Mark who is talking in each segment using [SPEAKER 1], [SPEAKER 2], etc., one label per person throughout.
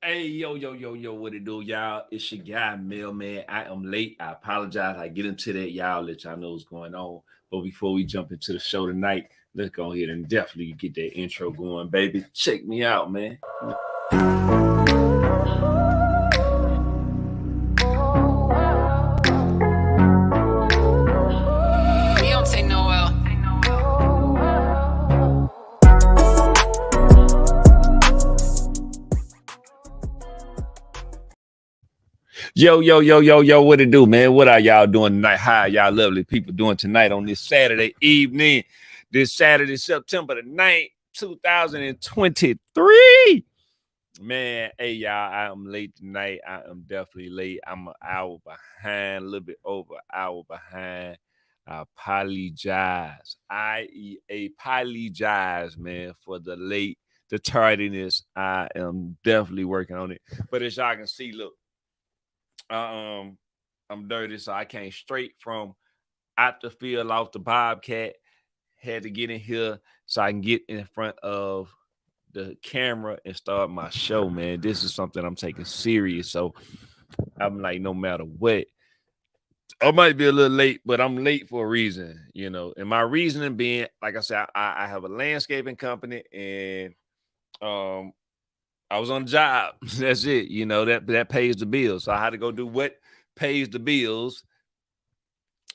[SPEAKER 1] Hey, yo, what it do, y'all? It's your guy, Mailman. I am late. I apologize. I get into that, y'all, let y'all know what's going on. But before we jump into the show tonight, let's go ahead and definitely get that intro going, baby. Check me out, man.
[SPEAKER 2] We don't take no L.
[SPEAKER 1] Yo, what it do, man? What are y'all doing tonight? How are y'all lovely people doing tonight on this Saturday evening? This Saturday, September the 9th, 2023. Man, hey y'all, I am late tonight. I am definitely late. I'm an hour behind, a little bit over an hour behind. I apologize. Apologize, man, for the tardiness. I am definitely working on it. But as y'all can see, look, um, I'm dirty, so I came straight from out the field off the Bobcat. Had to get in here so I can get in front of the camera and start my show, man. This is something I'm taking serious. So I'm like, no matter what, I might be a little late, but I'm late for a reason, you know. And my reasoning being, like I said, I have a landscaping company and um I was on a job. That's it. You know, that pays the bills. So I had to go do what pays the bills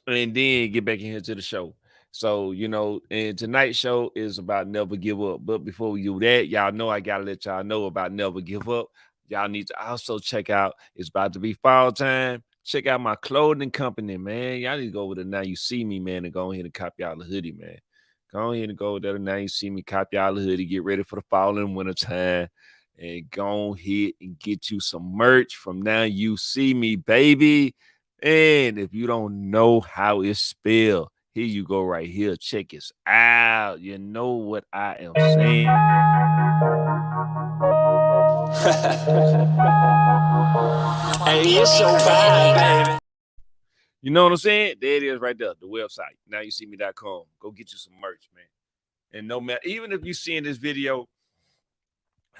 [SPEAKER 1] and then get back in here to the show. So, you know, and tonight's show is about never give up. But before we do that, y'all know I gotta let y'all know about never give up. Y'all need to also check out, it's about to be fall time. Check out my clothing company, man. Y'all need to go over to Now You See Me, man, and go ahead and cop y'all a hoodie, man. Go ahead and go over there to Now You See Me, cop y'all a hoodie, get ready for the fall and winter time. And go ahead and get you some merch from Now You See Me, baby. And if you don't know how it's spelled, here you go right here. Check it out. You know what I am saying.
[SPEAKER 2] Hey, it's your vibe, baby.
[SPEAKER 1] You know what I'm saying? There it is right there. The website. NowYouSeeMe.com. Go get you some merch, man. And no matter, even if you seeing this video,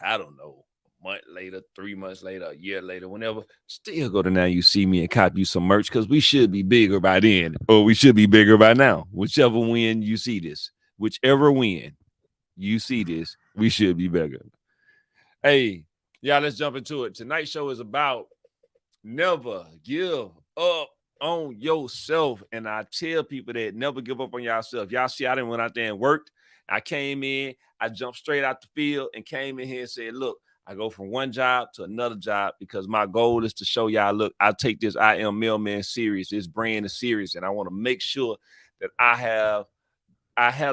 [SPEAKER 1] I don't know, a month later, 3 months later, a year later, whenever, still go to Now You See Me and cop you some merch because we should be bigger by then, or we should be bigger by now. Whichever win you see this, whichever win you see this, we should be bigger. Hey, y'all, let's jump into it. Tonight's show is about never give up on yourself. And I tell people that never give up on yourself. Y'all see, I didn't went out there and worked. I came in, I jumped straight out the field and came in here and said, look, I go from one job to another job because my goal is to show y'all, look, I take this I Am Mailman serious. This brand is serious. And I want to make sure that I have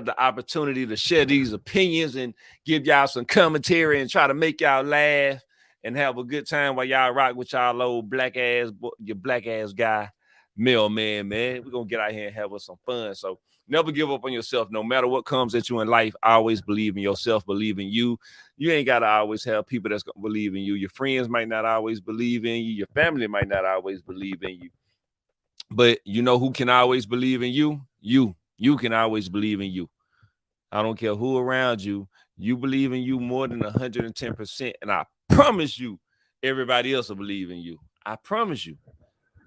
[SPEAKER 1] the opportunity to share these opinions and give y'all some commentary and try to make y'all laugh and have a good time while y'all rock with y'all old your black ass guy, mailman, man. We're gonna get out here and have us some fun. So never give up on yourself. No matter what comes at you in life, always believe in yourself, believe in you. You ain't gotta always have people that's gonna believe in you. Your friends might not always believe in you, your family might not always believe in you. But you know who can always believe in you? You. You can always believe in you. I don't care who around you. You believe in you more than 110%. And I promise you, everybody else will believe in you. I promise you.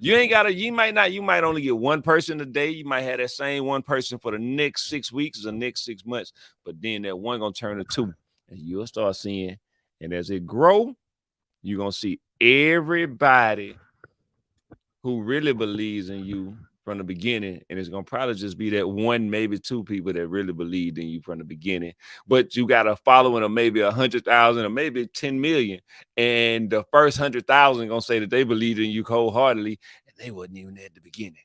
[SPEAKER 1] You ain't gotta, you might only get one person a day. You might have that same one person for the next 6 weeks or the next 6 months. But then that one gonna turn to two. And you'll start seeing. And as it grow, you're gonna see everybody who really believes in you from the beginning, and it's gonna probably just be that one, maybe two people that really believed in you from the beginning. But you got a following of maybe 100,000 or maybe 10 million, and the first 100,000 gonna say that they believed in you wholeheartedly, and they wasn't even there at the beginning.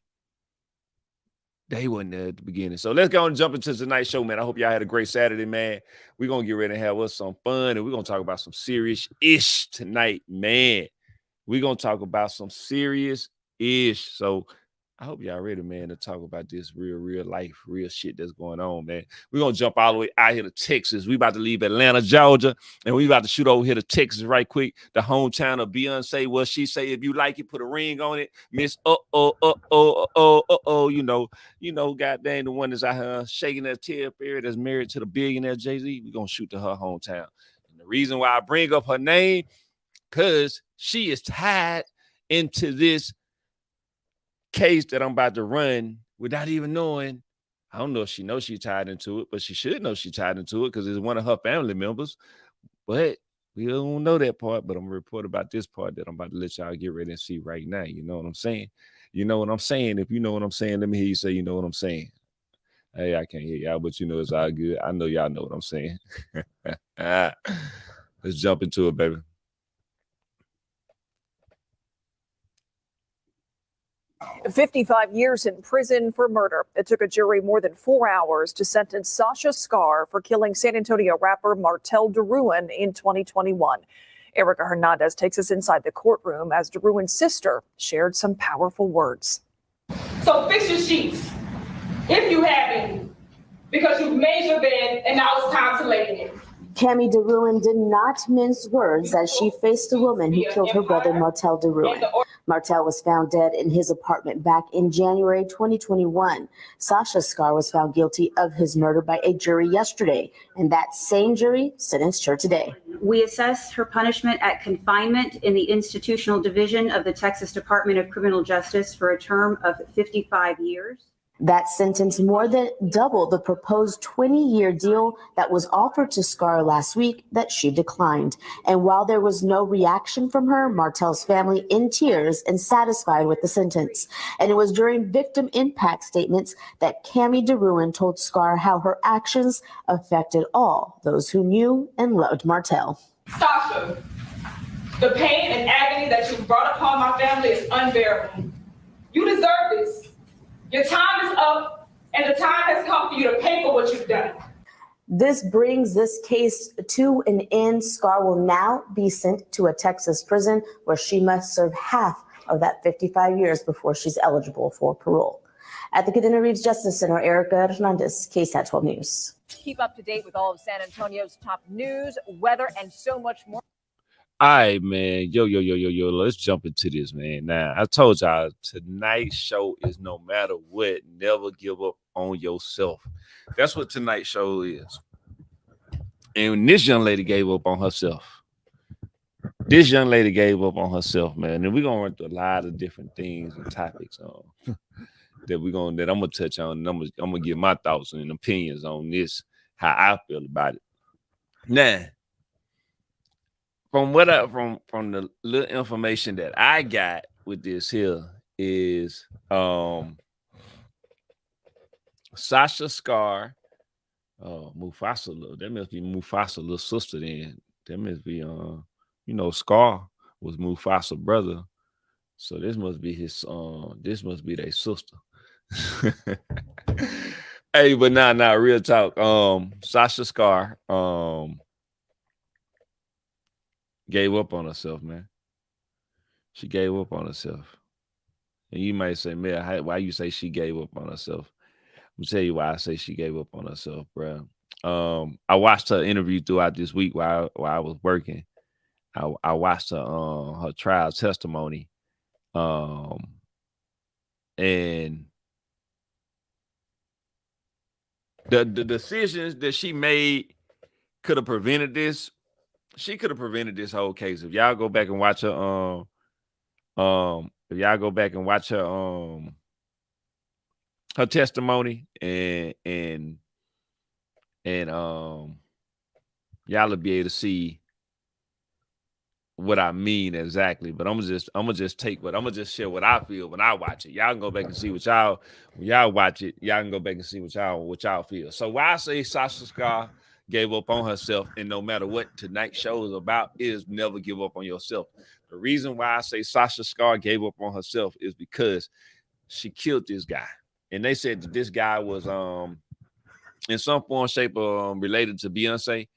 [SPEAKER 1] They wasn't there at the beginning. So let's go and jump into tonight's show, man. I hope y'all had a great Saturday, man. We're gonna get ready to have us some fun, and we're gonna talk about some serious ish tonight, man. We're gonna talk about some serious ish. So I hope y'all ready, man, to talk about this real life, real shit that's going on, man. We're gonna jump all the way out here to Texas. We about to leave Atlanta, Georgia, and we about to shoot over here to Texas right quick. The hometown of Beyonce. What she say, if you like it, put a ring on it. Miss goddamn, the one that's out here shaking that tail fairy that's married to the billionaire Jay-Z. We're gonna shoot to her hometown. And the reason why I bring up her name, because she is tied into this case that I'm about to run without even knowing. I don't know if she knows she's tied into it, but she should know she's tied into it because it's one of her family members. But we don't know that part. But I'm gonna report about this part that I'm about to let y'all get ready and see right now. You know what I'm saying? You know what I'm saying? If you know what I'm saying, let me hear you say you know what I'm saying. Hey, I can't hear y'all, but you know it's all good. I know y'all know what I'm saying. Let's jump into it, baby.
[SPEAKER 3] 55 years in prison for murder. It took a jury more than 4 hours to sentence Sasha Scar for killing San Antonio rapper Martel DeRuin in 2021. Erica Hernandez takes us inside the courtroom as DeRuin's sister shared some powerful words.
[SPEAKER 4] So fix your sheets, if you have any, because you've made your bed and now it's time to lay in it.
[SPEAKER 5] Cami DeRuin did not mince words as she faced the woman who killed her brother Martel DeRuin. Martel was found dead in his apartment back in January 2021. Sasha Scar was found guilty of his murder by a jury yesterday, and that same jury sentenced her today.
[SPEAKER 6] We assess her punishment at confinement in the institutional division of the Texas Department of Criminal Justice for a term of 55 years.
[SPEAKER 5] That sentence more than double the proposed 20-year deal that was offered to Scar last week that she declined. And while there was no reaction from her, Martel's family in tears and satisfied with the sentence. And it was during victim impact statements that Cami DeRuin told Scar how her actions affected all those who knew and loved Martel.
[SPEAKER 4] Sasha, the pain and agony that you brought upon my family is unbearable. You deserve this. Your time is up, and the time has come for you to pay for what you've done.
[SPEAKER 5] This brings this case to an end. Scar will now be sent to a Texas prison where she must serve half of that 55 years before she's eligible for parole. At the Cadena Reeves Justice Center, Erica Hernandez, KSAT 12 News.
[SPEAKER 3] Keep up to date with all of San Antonio's top news, weather, and so much more.
[SPEAKER 1] All right, man. Yo. Let's jump into this, man. Now, I told y'all tonight's show is no matter what, never give up on yourself. That's what tonight's show is. And this young lady gave up on herself. This young lady gave up on herself, man. And we're gonna run through a lot of different things and topics that I'm gonna touch on. And I'm gonna give my thoughts and opinions on this, how I feel about it. Now, from the little information that I got with this here is Sasha Scar, Mufasa, that must be Mufasa little sister then. That must be Scar was Mufasa brother. So this must be his this must be their sister. Hey, but nah, real talk. Sasha Scar gave up on herself, man. She gave up on herself. And you might say, man, why you say she gave up on herself? I'm gonna tell you why I say she gave up on herself, bro. I watched her interview throughout this week while I was working. I watched her trial testimony. And the decisions that she made could have prevented this. She could have prevented this whole case. If y'all go back and watch her, her testimony and y'all will be able to see what I mean exactly. But I'm gonna just share what I feel when I watch it. Y'all can go back and see when y'all watch it, y'all can go back and see what y'all feel. So why I say Sasha Scar gave up on herself, and no matter what tonight's show is about, is never give up on yourself. The reason why I say Sasha Scar gave up on herself is because she killed this guy. And they said that this guy was in some form, shape, related to Beyonce.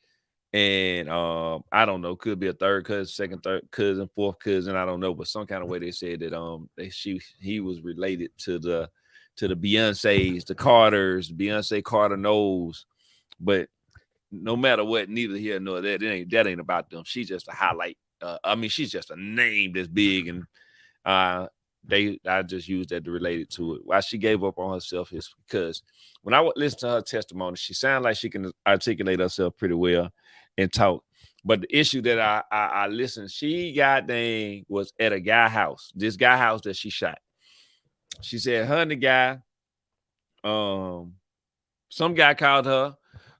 [SPEAKER 1] And I don't know, could be a third cousin, second, third cousin, fourth cousin, I don't know, but some kind of way they said that he was related to the Beyoncés, the Carters, Beyonce Carter knows. But no matter what, neither here nor there, that ain't about them. She's just a highlight. She's just a name that's big, and I just used that to relate it to it. Why she gave up on herself is because when I would listen to her testimony, she sounded like she can articulate herself pretty well and talk. But the issue that I listened, she goddamn was at a guy house. This guy house that she shot. She said her and the guy, some guy called her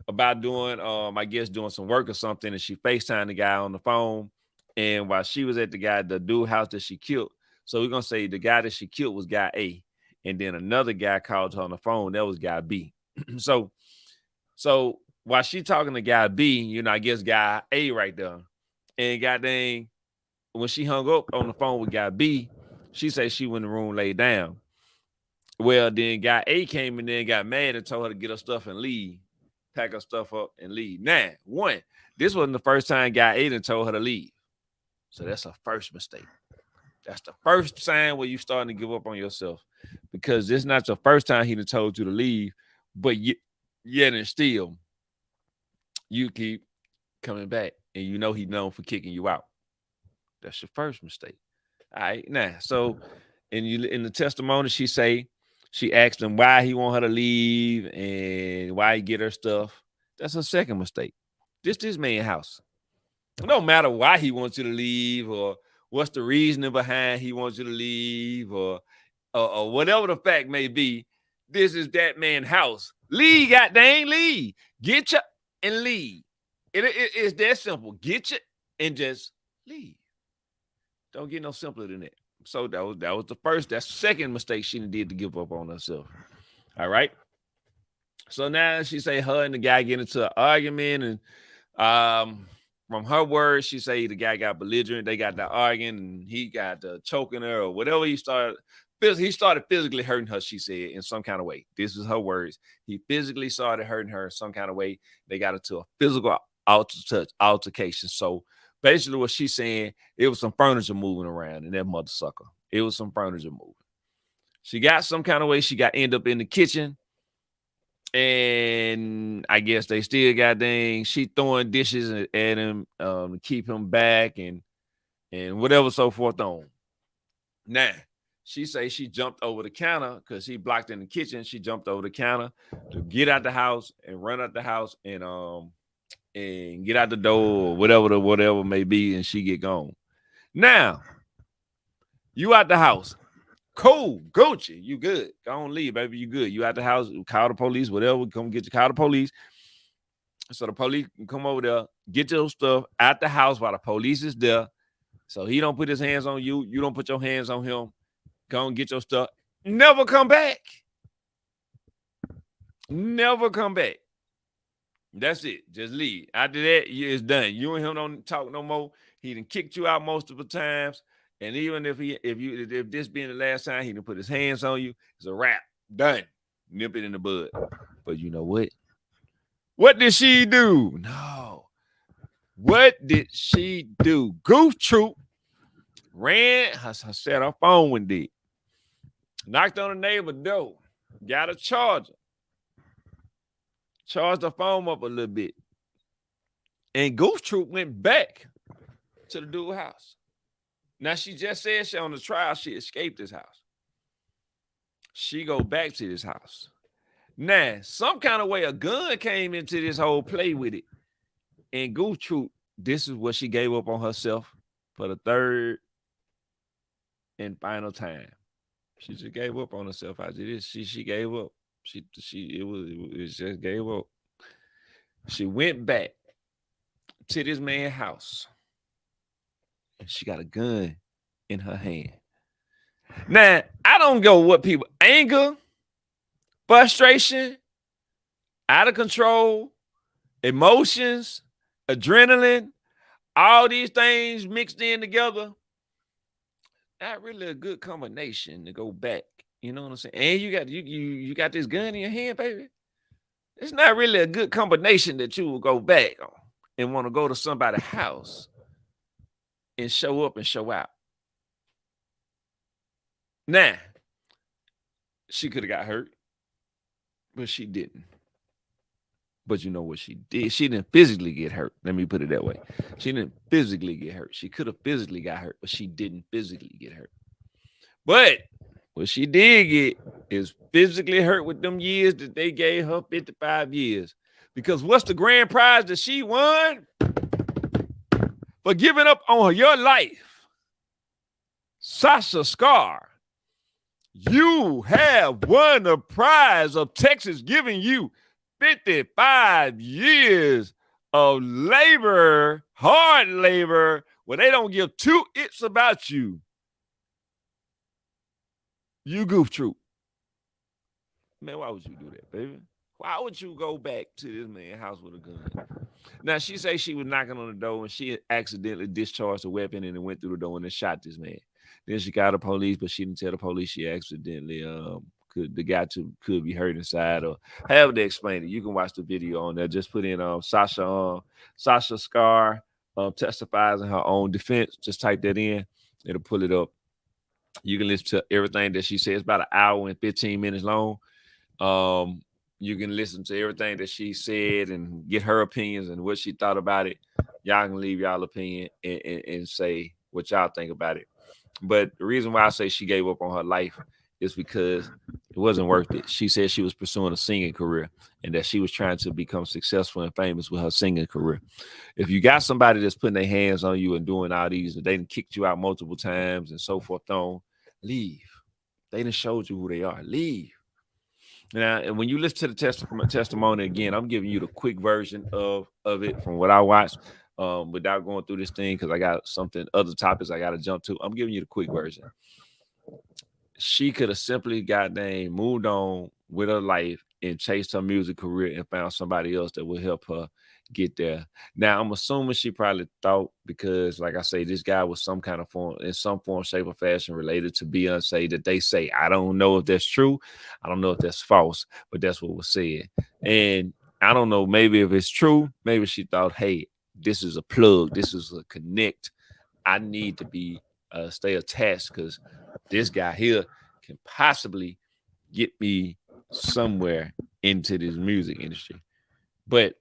[SPEAKER 1] about doing, I guess doing some work or something, and she FaceTimed the guy on the phone. And while she was at the dude house that she killed, so we're gonna say the guy that she killed was guy A, and then another guy called her on the phone, that was guy B. so while she talking to guy B, I guess guy A right there, and goddamn, when she hung up on the phone with guy B, she said she went in the room, laid down. Well, then guy A came in there and got mad and told her to get her stuff and leave, pack her stuff up and leave. Now, this wasn't the first time guy A done told her to leave. So that's her first mistake. That's the first sign where you starting to give up on yourself, because it's not your first time he done told you to leave, but yet and still you keep coming back, and he known for kicking you out. That's your first mistake. All right, now, so in the testimony, she asked him why he want her to leave and why he get her stuff. That's her second mistake. This man's house. It don't matter why he wants you to leave or what's the reasoning behind he wants you to leave or whatever the fact may be. This is that man's house. Leave, goddamn, leave. Get you and leave. It's that simple. Get you and just leave. Don't get no simpler than that. So that was the first. That's the second mistake she did to give up on herself. All right. So now she say her and the guy get into an argument, and from her words, she say the guy got belligerent. They got to arguing, and he got choking her or whatever. He started physically hurting her, she said, in some kind of way. This is her words. He physically started hurting her in some kind of way. They got into a physical altercation. So basically what she's saying, it was some furniture moving around in that mother sucker. It was some furniture moving. She got some kind of way. She got end up in the kitchen. And I guess they still she throwing dishes at him to keep him back and whatever so forth on. Now, she say she jumped over the counter because he blocked in the kitchen. She jumped over the counter to get out the house and run out the house and get out the door or whatever may be, and she get gone. Now, you out the house. Cool, Gucci, you good. Go on, leave, baby. You good. You out the house, call the police, whatever. Come get you, call the police. So the police can come over there, get your stuff out the house while the police is there. So he don't put his hands on you. You don't put your hands on him. Go and get your stuff. Never come back. Never come back. That's it. Just leave. After that, it's done. You and him don't talk no more. He done kicked you out most of the times. And even if this being the last time he done put his hands on you, it's a wrap. Done. Nip it in the bud. But you know what? What did she do? No. What did she do? Goof Troop ran. I said her phone went dead. Knocked on the neighbor's door. Got a charger. Charged her phone up a little bit. And Goof Troop went back to the dude's house. Now, she just said she on the trial, she escaped this house. She go back to this house. Now, some kind of way a gun came into this whole play with it. And Goof Troop, this is what she gave up on herself for the third and final time. She just gave up on herself after this. She gave up. It just gave up. She went back to this man's house. And she got a gun in her hand. Now, I don't go what people, anger, frustration, out of control, emotions, adrenaline, all these things mixed in together. Not really a good combination to go back. You know what I'm saying? And you got this gun in your hand, baby. It's not really a good combination that you will go back on and want to go to somebody's house and show up and show out. Now, she could have got hurt, but she didn't. But you know what she did? She didn't physically get hurt. Let me put it that way. She didn't physically get hurt. She could have physically got hurt, but she didn't physically get hurt. But what she did get is physically hurt with them years that they gave her, 55 years. Because what's the grand prize that she won? for giving up on your life. Sasha Scar, you have won the prize of Texas giving you 55 years of labor, hard labor, where they don't give two its about you. You goof troop. Man, why would you do that, baby? Why would you go back to this man's house with a gun? Now, she say she was knocking on the door and she accidentally discharged a weapon and it went through the door and then shot this man. Then she got the police, but she didn't tell the police she accidentally the guy could be hurt inside or however they explain it. You can watch the video on there. Just put in Sasha Scar testifies in her own defense. Just type that in. It'll pull it up. You can listen to everything that she says. It's about an hour and 15 minutes long. You can listen to everything that she said and get her opinions and what she thought about it. Y'all can leave y'all opinion and say what y'all think about it. But the reason why I say she gave up on her life is because it wasn't worth it. She said she was pursuing a singing career and that she was trying to become successful and famous with her singing career. If you got somebody that's putting their hands on you and doing all these, and they done kicked you out multiple times and so forth on, leave. They done showed you who they are. Leave. Now, and when you listen to the testimony again, I'm giving you the quick version of it from what I watched, without going through this thing because I got other topics I got to jump to. I'm giving you the quick version. She could have simply moved on with her life and chased her music career and found somebody else that would help her get there. Now, I'm assuming she probably thought, because like I say, this guy was in some form, shape, or fashion related to Beyonce, that they say. I don't know if that's true. I don't know if that's false, but that's what was said. And I don't know, maybe if it's true, maybe she thought, hey, this is a plug. This is a connect. I need to stay attached because this guy here can possibly get me somewhere into this music industry. But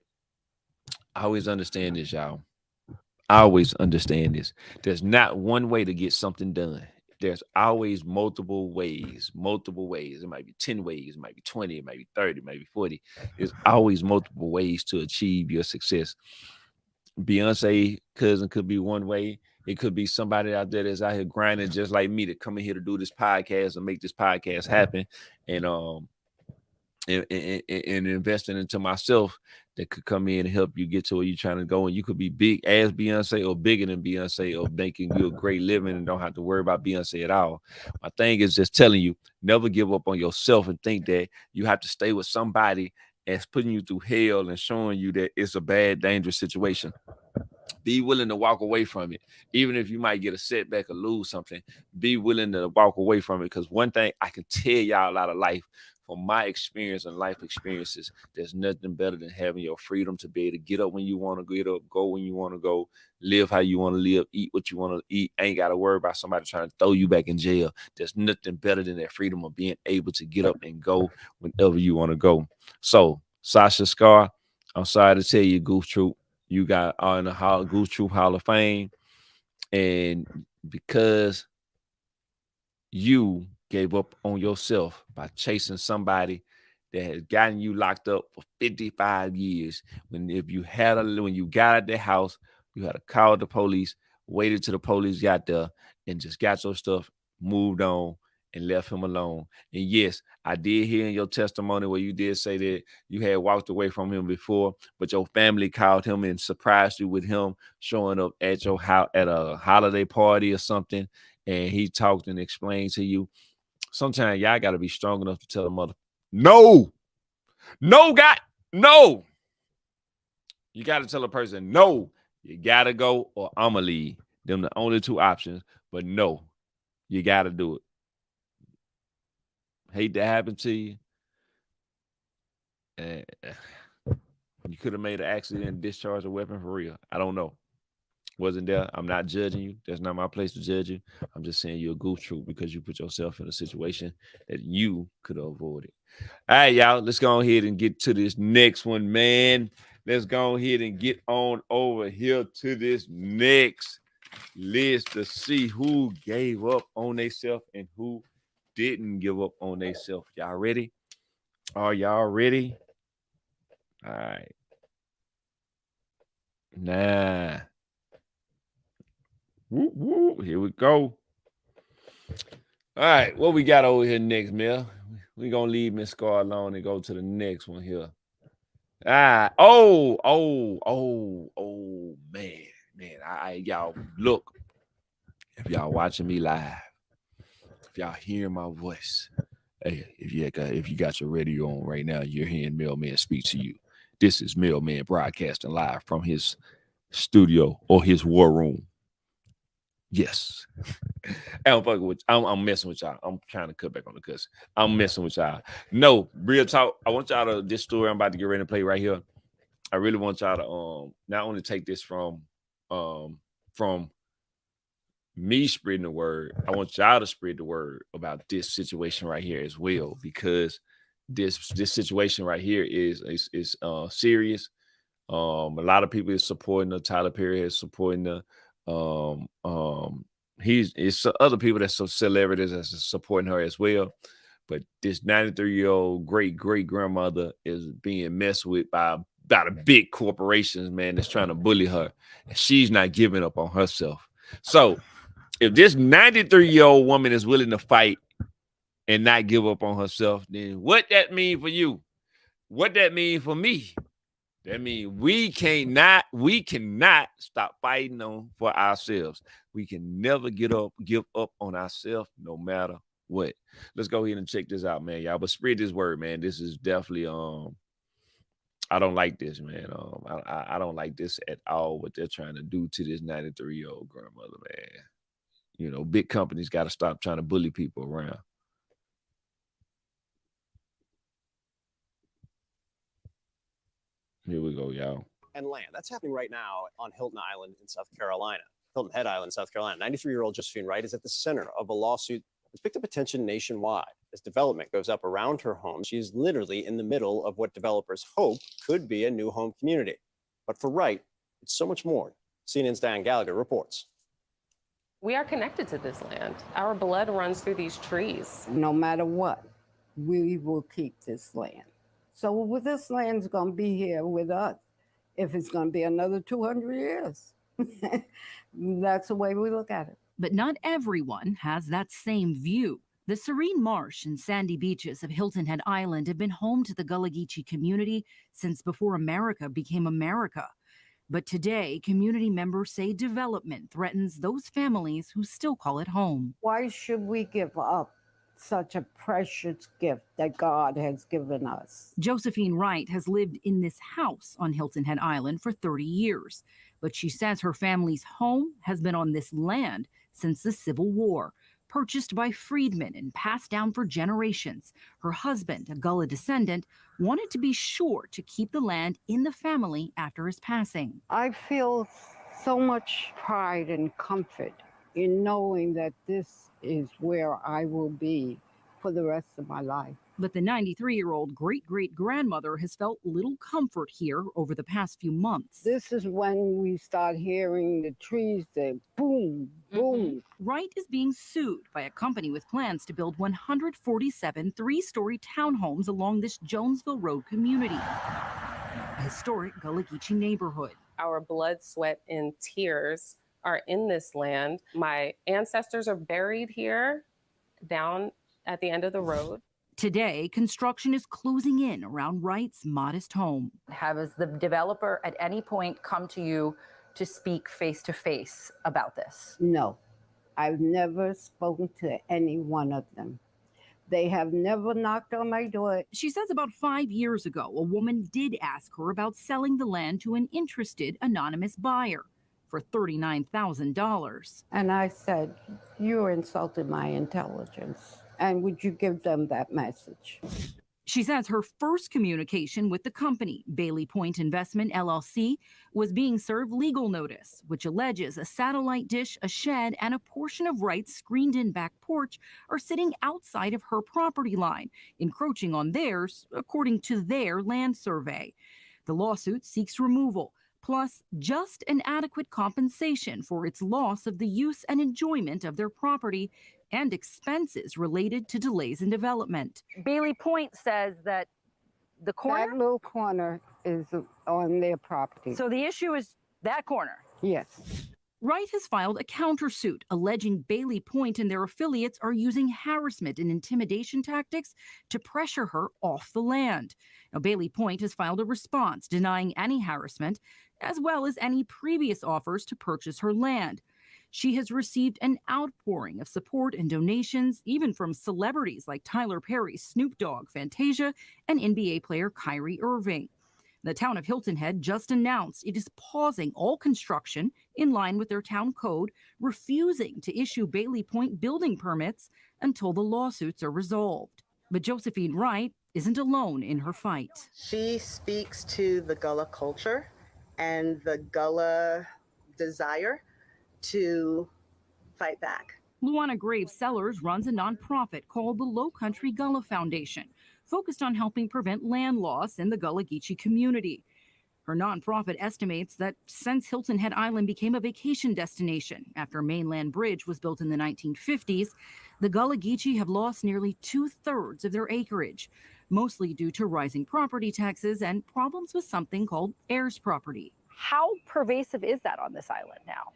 [SPEAKER 1] I always understand this, y'all. I always understand this. There's not one way to get something done. There's always multiple ways. It might be 10 ways, it might be 20, it might be 30, it might be 40. There's always multiple ways to achieve your success. Beyonce cousin could be one way. It could be somebody out there that's out here grinding just like me to come in here to do this podcast and make this podcast happen. And investing into myself that could come in and help you get to where you're trying to go. And you could be big as Beyonce or bigger than Beyonce or making you a great living and don't have to worry about Beyonce at all. My thing is just telling you, never give up on yourself and think that you have to stay with somebody that's putting you through hell and showing you that it's a bad, dangerous situation. Be willing to walk away from it. Even if you might get a setback or lose something, be willing to walk away from it. Because one thing I can tell y'all out of life, from my experience and life experiences, there's nothing better than having your freedom to be able to get up when you want to get up, go when you want to go, live how you want to live, eat what you want to eat. Ain't got to worry about somebody trying to throw you back in jail. There's nothing better than that freedom of being able to get up and go whenever you want to go. So, Sasha Scar, I'm sorry to tell you, Goof Troop, you got in the Goof Troop Hall of Fame. And because you gave up on yourself by chasing somebody that has gotten you locked up for 55 years. When you got at their house, you had to call the police, waited till the police got there, and just got your stuff, moved on, and left him alone. And yes, I did hear in your testimony where you did say that you had walked away from him before, but your family called him and surprised you with him showing up at your house at a holiday party or something. And he talked and explained to you. Sometimes y'all got to be strong enough to tell the mother, no. You got to tell a person, no, you got to go or I'm going to leave. Them the only two options, but no, you got to do it. Hate that happen to you. You could have made an accident and discharged a weapon for real. I don't know. Wasn't there. I'm not judging you. That's not my place to judge you. I'm just saying you're a goof troop because you put yourself in a situation that you could have avoided. All right, y'all. Let's go ahead and get to this next one, man. Let's go ahead and get on over here to this next list to see who gave up on themselves and who didn't give up on themselves. Y'all ready? Are y'all ready? All right. Nah. Whoop, whoop. Here we go. All right, what we got over here next, Mel? We gonna leave Miss Scar alone and go to the next one here. Man. Y'all look. If y'all watching me live, if y'all hearing my voice, hey, if you got your radio on right now, you're hearing Mailman speak to you. This is Mailman broadcasting live from his studio or his war room. Yes. I'm messing with y'all. I'm trying to cut back on the cuss. I'm messing with y'all. No, real talk. I want y'all to this story I'm about to get ready to play right here. I really want y'all to not only take this from me spreading the word. I want y'all to spread the word about this situation right here as well, because this situation right here is serious. A lot of people is supporting the Tyler Perry is supporting the it's other people that's so celebrities that's supporting her as well. But this 93-year-old great grandmother is being messed with by the big corporations, man, that's trying to bully her. And she's not giving up on herself. So if this 93-year-old woman is willing to fight and not give up on herself, then what that mean for you? What that mean for me? That means we cannot stop fighting for ourselves. We can never give up on ourselves, no matter what. Let's go ahead and check this out, man, y'all. But spread this word, man. This is definitely I don't like this, man. I don't like this at all. What they're trying to do to this 93-year-old grandmother, man. You know, big companies got to stop trying to bully people around. Here we go, y'all.
[SPEAKER 7] And land. That's happening right now on Hilton Island in South Carolina. Hilton Head Island, South Carolina. 93-year-old Josephine Wright is at the center of a lawsuit that's picked up attention nationwide. As development goes up around her home, she is literally in the middle of what developers hope could be a new home community. But for Wright, it's so much more. CNN's Diane Gallagher reports.
[SPEAKER 8] We are connected to this land. Our blood runs through these trees.
[SPEAKER 9] No matter what, we will keep this land. So this land's going to be here with us if it's going to be another 200 years. That's the way we look at it.
[SPEAKER 10] But not everyone has that same view. The serene marsh and sandy beaches of Hilton Head Island have been home to the Gullah Geechee community since before America became America. But today, community members say development threatens those families who still call it home.
[SPEAKER 9] Why should we give up such a precious gift that God has given us?
[SPEAKER 10] Josephine Wright has lived in this house on Hilton Head Island for 30 years, but she says her family's home has been on this land since the Civil War, purchased by freedmen and passed down for generations. Her husband, a Gullah descendant, wanted to be sure to keep the land in the family after his passing.
[SPEAKER 9] I feel so much pride and comfort in knowing that this is where I will be for the rest of my life.
[SPEAKER 10] But the 93-year-old great-great-grandmother has felt little comfort here over the past few months.
[SPEAKER 9] This is when we start hearing the trees say boom, boom.
[SPEAKER 10] Wright is being sued by a company with plans to build 147 three-story townhomes along this Jonesville Road community, a historic Gullah Geechee neighborhood.
[SPEAKER 8] Our blood, sweat, and tears are in this land. My ancestors are buried here down at the end of the road.
[SPEAKER 10] Today, construction is closing in around Wright's modest home.
[SPEAKER 11] Has the developer at any point come to you to speak face to face about this?
[SPEAKER 9] No, I've never spoken to any one of them. They have never knocked on my door.
[SPEAKER 10] She says about 5 years ago, a woman did ask her about selling the land to an interested anonymous buyer for $39,000.
[SPEAKER 9] And I said, you insulted my intelligence. And would you give them that message?
[SPEAKER 10] She says her first communication with the company, Bailey Point Investment LLC, was being served legal notice, which alleges a satellite dish, a shed, and a portion of Wright's screened-in back porch are sitting outside of her property line, encroaching on theirs, according to their land survey. The lawsuit seeks removal, plus just an adequate compensation for its loss of the use and enjoyment of their property and expenses related to delays in development.
[SPEAKER 11] Bailey Point says that the corner?
[SPEAKER 9] That little corner is on their property.
[SPEAKER 11] So the issue is that corner?
[SPEAKER 9] Yes.
[SPEAKER 10] Wright has filed a countersuit alleging Bailey Point and their affiliates are using harassment and intimidation tactics to pressure her off the land. Now, Bailey Point has filed a response denying any harassment, as well as any previous offers to purchase her land. She has received an outpouring of support and donations, even from celebrities like Tyler Perry, Snoop Dogg, Fantasia, and NBA player Kyrie Irving. The town of Hilton Head just announced it is pausing all construction in line with their town code, refusing to issue Bailey Point building permits until the lawsuits are resolved. But Josephine Wright isn't alone in her fight.
[SPEAKER 12] She speaks to the Gullah culture and the Gullah desire to fight back.
[SPEAKER 10] Luana Graves Sellers runs a nonprofit called the Low Country Gullah Foundation, focused on helping prevent land loss in the Gullah Geechee community. Her nonprofit estimates that since Hilton Head Island became a vacation destination after a mainland bridge was built in the 1950s, the Gullah Geechee have lost nearly 2/3 of their acreage, mostly due to rising property taxes and problems with something called heirs property.
[SPEAKER 13] How pervasive is that on this island now?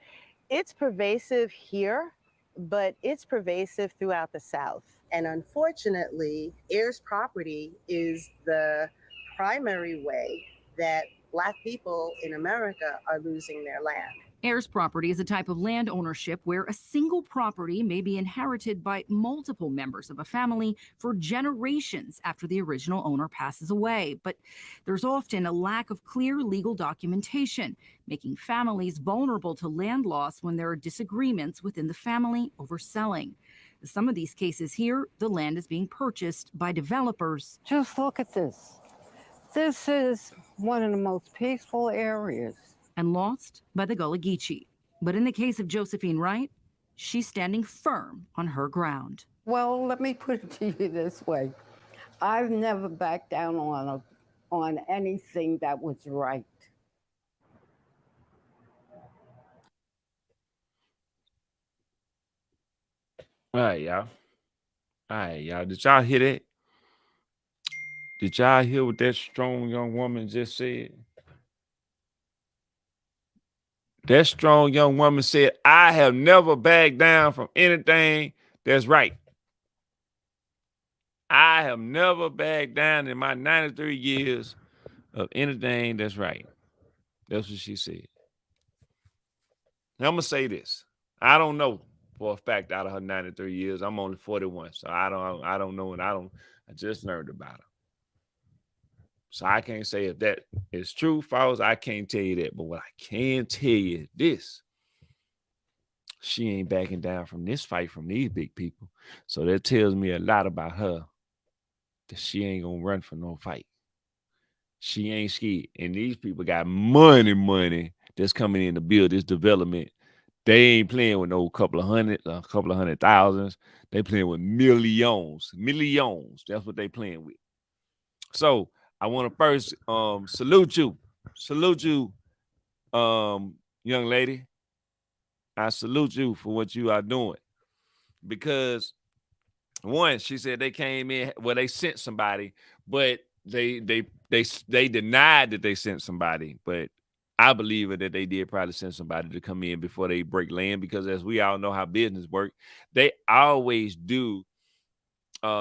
[SPEAKER 12] It's pervasive here, but it's pervasive throughout the South. And unfortunately, heirs property is the primary way that Black people in America are losing their land.
[SPEAKER 10] Heirs property is a type of land ownership where a single property may be inherited by multiple members of a family for generations after the original owner passes away. But there's often a lack of clear legal documentation, making families vulnerable to land loss when there are disagreements within the family over selling. In some of these cases here, the land is being purchased by developers.
[SPEAKER 9] Just look at this. This is one of the most peaceful areas.
[SPEAKER 10] And lost by the Gullah Geechee. But in the case of Josephine Wright, she's standing firm on her ground.
[SPEAKER 9] Well, let me put it to you this way. I've never backed down on anything that was right.
[SPEAKER 1] All right, y'all. All right, y'all. Did y'all hear that? Did y'all hear what that strong young woman just said? That strong young woman said, I have never backed down from anything that's right. I have never backed down in my 93 years of anything that's right. That's what she said. Now, I'm going to say this. I don't know for a fact out of her 93 years. I'm only 41, so I don't know, and I just learned about her. So I can't say if that is true, false. I can't tell you that. But what I can tell you is this. She ain't backing down from this fight from these big people. So that tells me a lot about her, that she ain't going to run for no fight. She ain't scared. And these people got money that's coming in to build this development. They ain't playing with no couple of hundred thousands. They playing with millions. That's what they playing with. So I want to first salute you, young lady. I salute you for what you are doing, because one, she said they came in, well, they sent somebody, but they denied that they sent somebody, but I believe that they did probably send somebody to come in before they break land, because as we all know how business work, they always do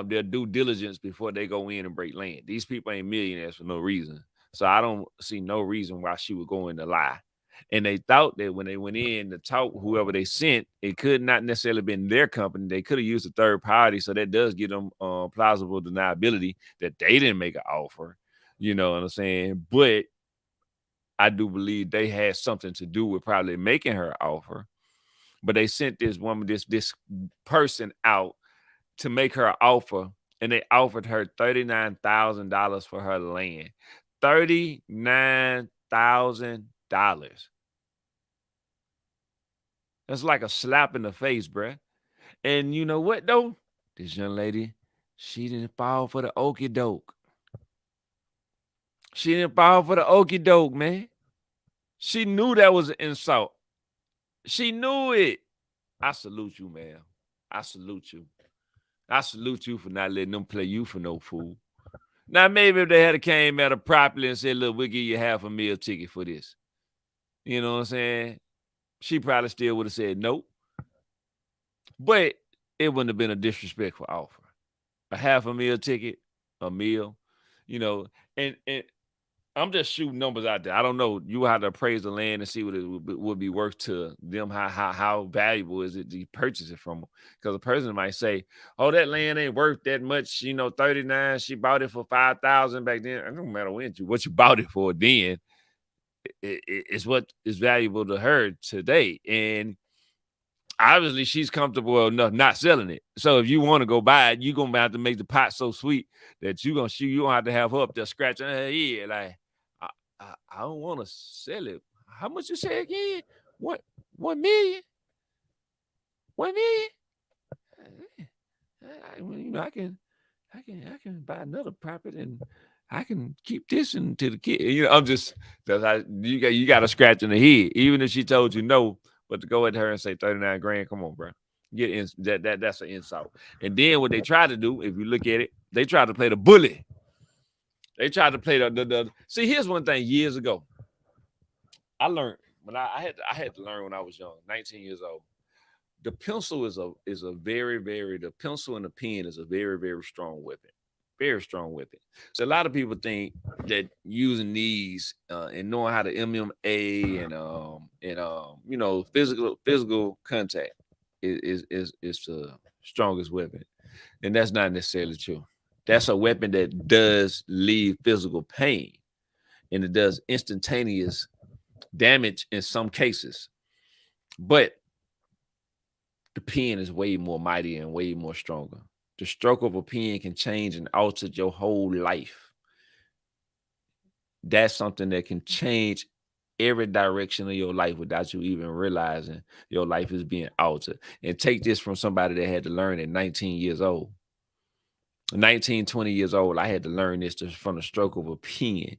[SPEAKER 1] their due diligence before they go in and break land. These people ain't millionaires for no reason. So I don't see no reason why she would go in to lie. And they thought that when they went in to talk, whoever they sent, it could not necessarily been their company. They could have used a third party. So that does give them plausible deniability that they didn't make an offer. You know what I'm saying? But I do believe they had something to do with probably making her an offer. But they sent this woman, this person out to make her an offer, and they offered her $39,000 for her land. $39,000. That's like a slap in the face, bruh. And you know what, though? This young lady, she didn't fall for the okie doke. She didn't fall for the okie doke, man. She knew that was an insult. She knew it. I salute you, man. I salute you. I salute you for not letting them play you for no fool. Now, maybe if they had came at her properly and said, look, we'll give you $500,000 ticket for this. You know what I'm saying? she probably still would have said no. But it wouldn't have been a disrespectful offer. A half a meal ticket, a meal, you know, and I'm just shooting numbers out there. I don't know. You have to appraise the land and see what it would be worth to them. How valuable is it to purchase it from them? Because a person might say, "Oh, that land ain't worth that much." 39. She bought it for 5,000 back then. It don't matter what you bought it for. Then it's what is valuable to her today, and obviously she's comfortable enough not selling it. So if you want to go buy it, you're gonna have to make the pot so sweet that you don't have to have her up there scratching her head like, I don't want to sell it. How much you say again? What 1 million? 1 million? I can buy another property and I can keep this into the kid. I'm just you got to scratch in the head, even if she told you no. But to go at her and say 39 grand, come on, bro. That's an insult. And then what they try to do, if you look at it, they try to play the bully. They tried to play the. See, here's one thing. Years ago, I learned when I had to learn when I was young, 19 years old. The pencil is a very, very, the pencil and the pen is a very, very strong weapon. Very strong weapon. So a lot of people think that using these and knowing how to MMA and physical contact is the strongest weapon. And that's not necessarily true. That's a weapon that does leave physical pain and it does instantaneous damage in some cases. But the pen is way more mighty and way more stronger. The stroke of a pen can change and alter your whole life. That's something that can change every direction of your life without you even realizing your life is being altered. And take this from somebody that had to learn at 19 years old. 19, 20 years old, I had to learn this from the stroke of a pen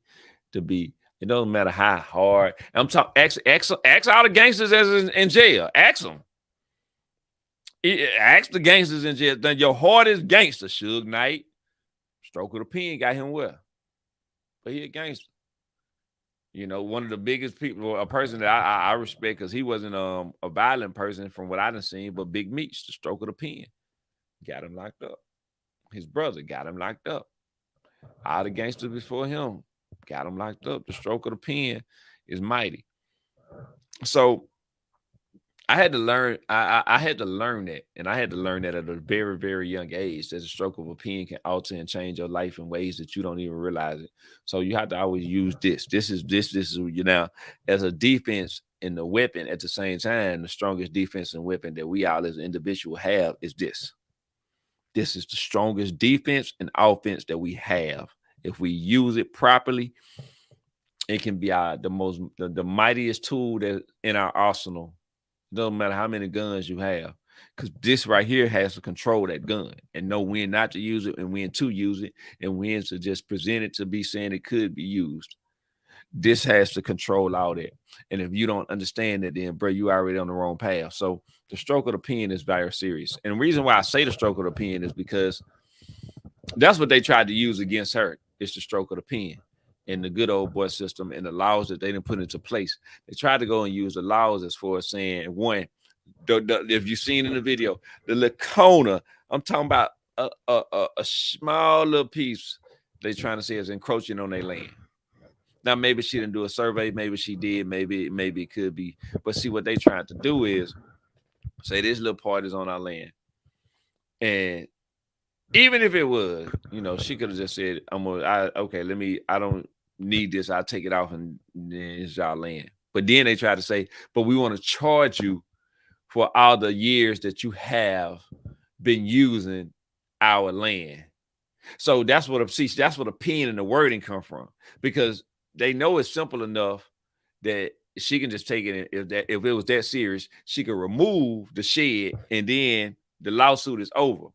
[SPEAKER 1] to be, it doesn't matter how hard. I'm talking, ask all the gangsters that's in jail. Ask them. Ask the gangsters in jail. Then your hardest gangster, Suge Knight, stroke of the pen got him well. But he a gangster. One of the biggest people, a person that I respect because he wasn't a violent person from what I done seen, but Big Meech, the stroke of the pen, got him locked up. His brother got him locked up. All the gangsters before him got him locked up. The stroke of the pen is mighty. So I had to learn. I had to learn that, and I had to learn that at a very, very young age. That the stroke of a pen can alter and change your life in ways that you don't even realize it. So you have to always use this. This is now as a defense and the weapon at the same time. The strongest defense and weapon that we all as an individual have is this. This is the strongest defense and offense that we have. If we use it properly, it can be the mightiest tool that in our arsenal. Doesn't matter how many guns you have, because this right here has to control that gun and know when not to use it and when to use it and when to just present it to be saying it could be used. This has to control all that. And if you don't understand that, then, bro, you already on the wrong path. So the stroke of the pen is very serious. And the reason why I say the stroke of the pen is because that's what they tried to use against her. It's the stroke of the pen in the good old boy system and the laws that they didn't put into place. They tried to go and use the laws as far as saying, one, if you've seen in the video, the Lacona, I'm talking about a small little piece they trying to say is encroaching on their land. Now, maybe she didn't do a survey. Maybe she did. Maybe it could be. But see, what they trying to do is say this little part is on our land. And even if it was, she could have just said, I don't need this. I'll take it off and then it's y'all land. But then they try to say, but we want to charge you for all the years that you have been using our land. So that's what a pen and the wording come from, because they know it's simple enough that she can just take it. If it was that serious, she could remove the shed and then the lawsuit is over.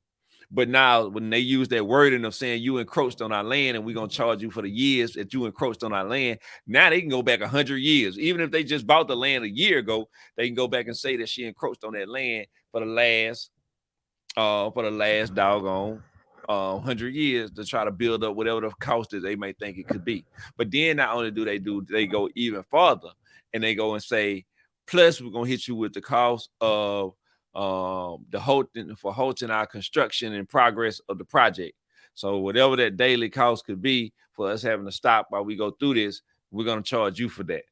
[SPEAKER 1] But now when they use that wording of saying you encroached on our land and we're going to charge you for the years that you encroached on our land, now they can go back 100 years. Even if they just bought the land a year ago, they can go back and say that she encroached on that land for the last doggone 100 years to try to build up whatever the cost that they may think it could be. But then not only do they go even farther and they go and say Plus, we're gonna hit you with the cost of halting our construction and progress of the project. So whatever that daily cost could be for us having to stop while we go through this, we're gonna charge you for that.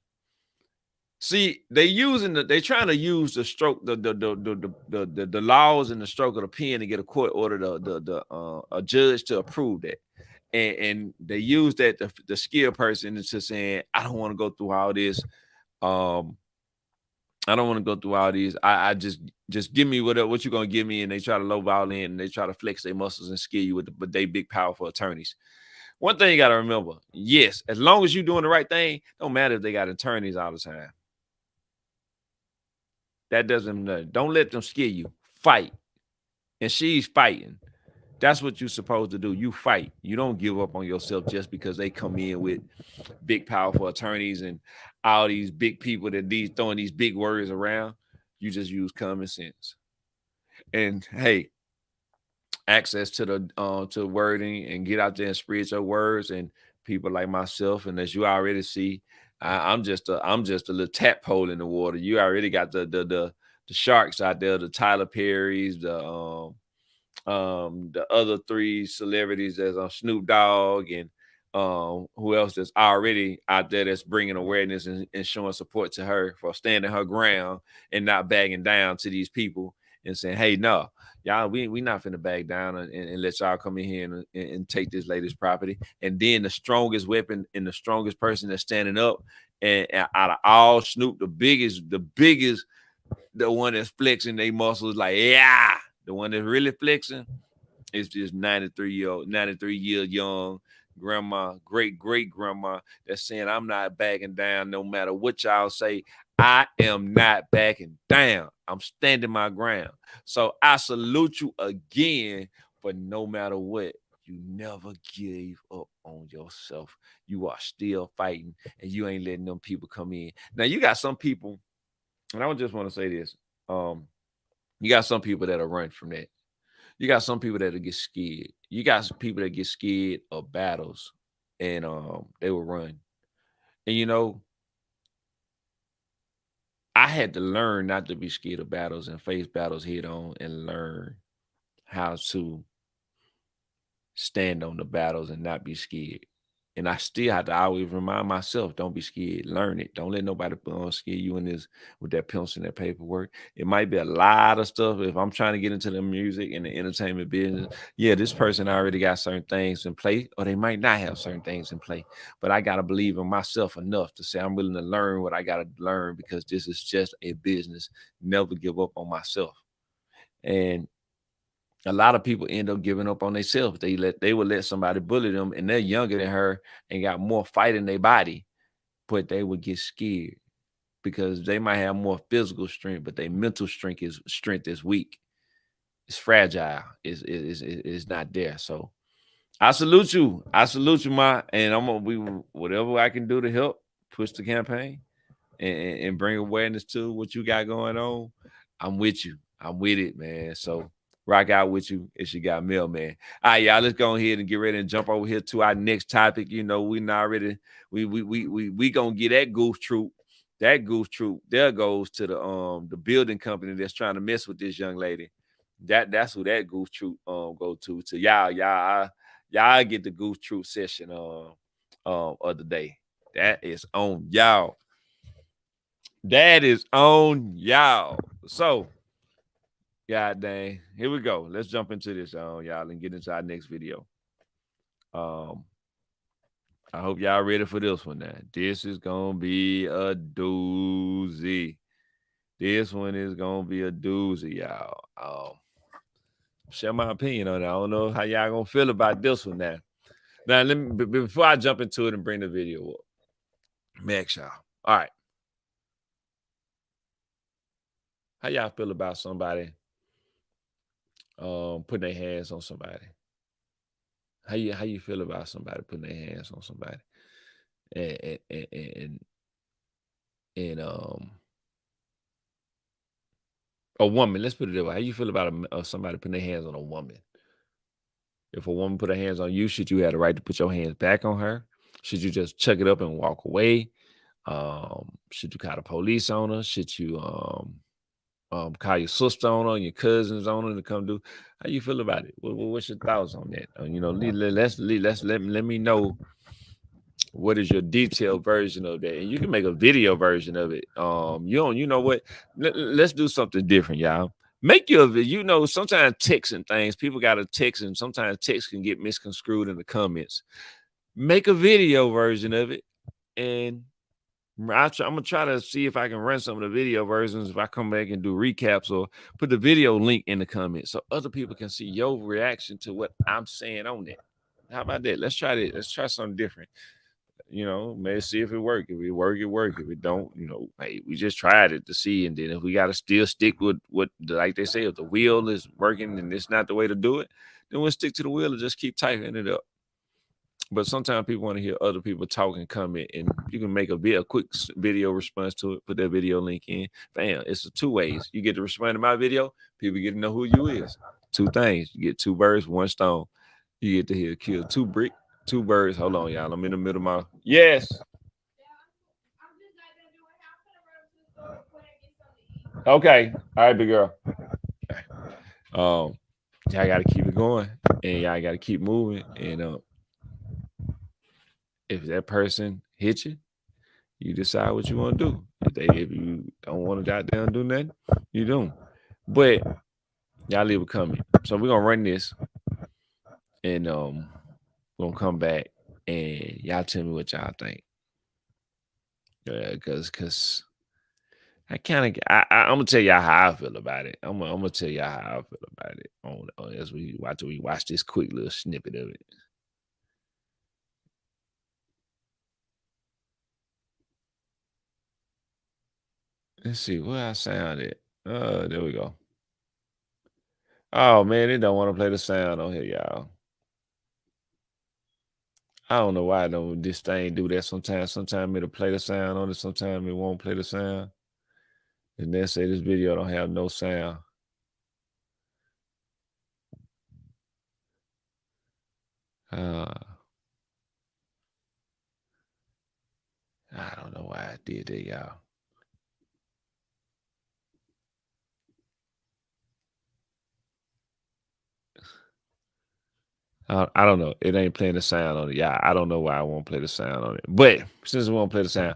[SPEAKER 1] See, they trying to use the stroke, the laws and the stroke of the pen to get a court order, a judge to approve that. And they use that the skilled person into saying, I don't want to go through all this. I don't want to go through all these. I just give me what you're gonna give me, and they try to lowball in and they try to flex their muscles and skill you with they big powerful attorneys. One thing you got to remember, yes, as long as you're doing the right thing, don't matter if they got attorneys all the time. That doesn't matter. Don't let them scare you. Fight. And she's fighting. That's what you're supposed to do. You fight. You don't give up on yourself just because they come in with big, powerful attorneys and all these big people that throwing these big words around. You just use common sense. And hey, access to the wording and get out there and spread your words. And people like myself, and as you already see, I'm just a little tadpole in the water. You already got the sharks out there, the Tyler Perrys, the other 3 celebrities that's on Snoop Dogg, and who else that's already out there that's bringing awareness and showing support to her for standing her ground and not bagging down to these people and saying, hey, no, y'all, we not finna back down and let y'all come in here and take this lady's property. And then the strongest weapon and the strongest person that's standing up, and out of all Snoop, the biggest, the one that's flexing their muscles, like, yeah, the one that's really flexing is this 93 year young grandma, great grandma, that's saying, I'm not backing down no matter what y'all say. I am not backing down. I'm standing my ground. So I salute you again for no matter what, you never gave up on yourself. You are still fighting, and you ain't letting them people come in. Now, you got some people, and I just want to say this. You got some people that'll run from that. You got some people that'll get scared. You got some people that get scared of battles, and they will run. And I had to learn not to be scared of battles and face battles head on, and learn how to stand on the battles and not be scared. And I still have to always remind myself, don't be scared. Learn it. Don't let nobody scare you in this with that pencil and that paperwork. It might be a lot of stuff. If I'm trying to get into the music and the entertainment business, yeah, this person already got certain things in play, or they might not have certain things in play. But I got to believe in myself enough to say I'm willing to learn what I got to learn, because this is just a business. Never give up on myself. And a lot of people end up giving up on themselves. They would let somebody bully them, and they're younger than her and got more fight in their body, but they would get scared because they might have more physical strength, but their mental strength is weak. It's fragile. It's not there. So I salute you. I salute you, Ma. And I'm gonna be whatever I can do to help push the campaign and bring awareness to what you got going on. I'm with you. I'm with it, man. So rock out with you. It's your guy Mel, man. All right, y'all. Let's go ahead and get ready and jump over here to our next topic. We not ready. We gonna get that goof troop. That goof troop there goes to the building company that's trying to mess with this young lady. That's who that goof troop go to y'all. Y'all get the goof troop session of the day. That is on y'all. That is on y'all. So, god dang, here we go. Let's jump into this, y'all, and get into our next video. I hope y'all ready for this one now. This is gonna be a doozy. This one is gonna be a doozy, y'all. Share my opinion on it. I don't know how y'all gonna feel about this one now. Now, let me before I jump into it and bring the video up. Make y'all. All right. How y'all feel about somebody putting their hands on somebody? How you feel about somebody putting their hands on somebody? And a woman, let's put it that way. How you feel about somebody putting their hands on a woman? If a woman put her hands on you, should you have the right to put your hands back on her? Should you just chuck it up and walk away? Should you call the police on her? Should you call your sister on her, and your cousins on her to come do? How you feel about it? What's your thoughts on that? You know, let me know what is your detailed version of that, and you can make a video version of it. You know what? Let's do something different, y'all. Make your, you know, sometimes text and things, people got to text, and sometimes text can get misconstrued in the comments. Make a video version of it, and I'm gonna try to see if I can run some of the video versions if I come back and do recaps, or put the video link in the comments so other people can see your reaction to what I'm saying on that. How about that? Let's try that. Let's try something different. You know, maybe see if it work. If it work, it work. If it don't, you know, hey, we just tried it to see. And then if we gotta still stick with what, like they say, if the wheel is working and it's not the way to do it, then we'll stick to the wheel and just keep typing it up. But sometimes people want to hear other people talk and comment, and you can make a quick video response to it. Put that video link in. Bam! It's two ways. You get to respond to my video. People get to know who you is. Two things. You get two birds, one stone. You get to hear kill two birds. Hold on, y'all. I'm in the middle of my yes. Okay. All right, big girl. Y'all gotta keep it going, and y'all gotta keep moving. And if that person hits you, you decide what you want to do. If you don't want to goddamn do nothing, you don't. But y'all leave a comment. So we're gonna run this, and we're gonna come back, and y'all tell me what y'all think. Cause I'm gonna tell y'all how I feel about it. I'm gonna tell y'all how I feel about it as we watch this quick little snippet of it. Let's see where I sound it. There we go. Oh man, they don't want to play the sound on here, y'all. I don't know why this thing do that sometimes. Sometimes it'll play the sound on it, sometimes it won't play the sound. And then say this video don't have no sound. I don't know why I did that, y'all. I don't know. It ain't playing the sound on it. Yeah, I don't know why I won't play the sound on it. But since it won't play the sound,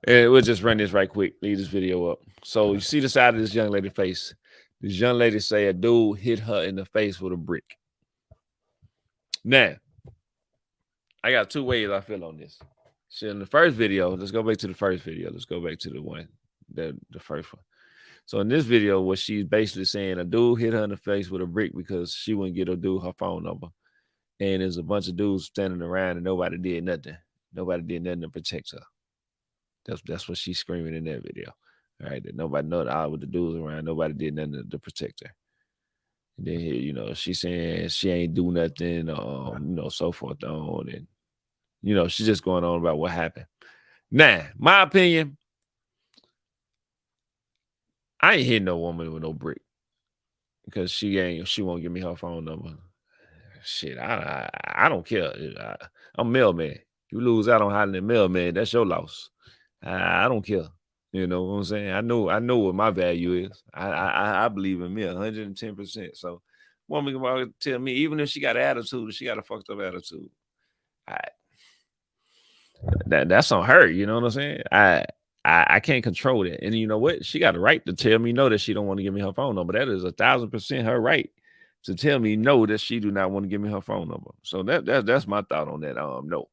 [SPEAKER 1] we'll just run this right quick. Leave this video up. So you see the side of this young lady's face. This young lady say a dude hit her in the face with a brick. Now, I got two ways I feel on this. So in the first video, let's go back to the first video. Let's go back to the first one. So in this video, what she's basically saying, a dude hit her in the face with a brick because she wouldn't get a dude her phone number. And there's a bunch of dudes standing around and nobody did nothing. Nobody did nothing to protect her. That's what she's screaming in that video. All right, that nobody know that with the dudes around, nobody did nothing to protect her. And then here, you know, she's saying she ain't do nothing, you know, so forth on, and you know, she's just going on about what happened. Now, my opinion, I ain't hitting no woman with no brick because she won't give me her phone number. Shit, I don't care. I'm mailman. You lose out on hiding the mailman, that's your loss. I don't care. You know what I'm saying? I know what my value is. I believe in me 110%. So woman can tell me, even if she got an attitude, she got a fucked up attitude. That's on her, you know what I'm saying? I can't control that. And you know what? She got a right to tell me no that she don't want to give me her phone number. That is 1,000% her right to tell me no that she do not want to give me her phone number. So that's my thought on that. No,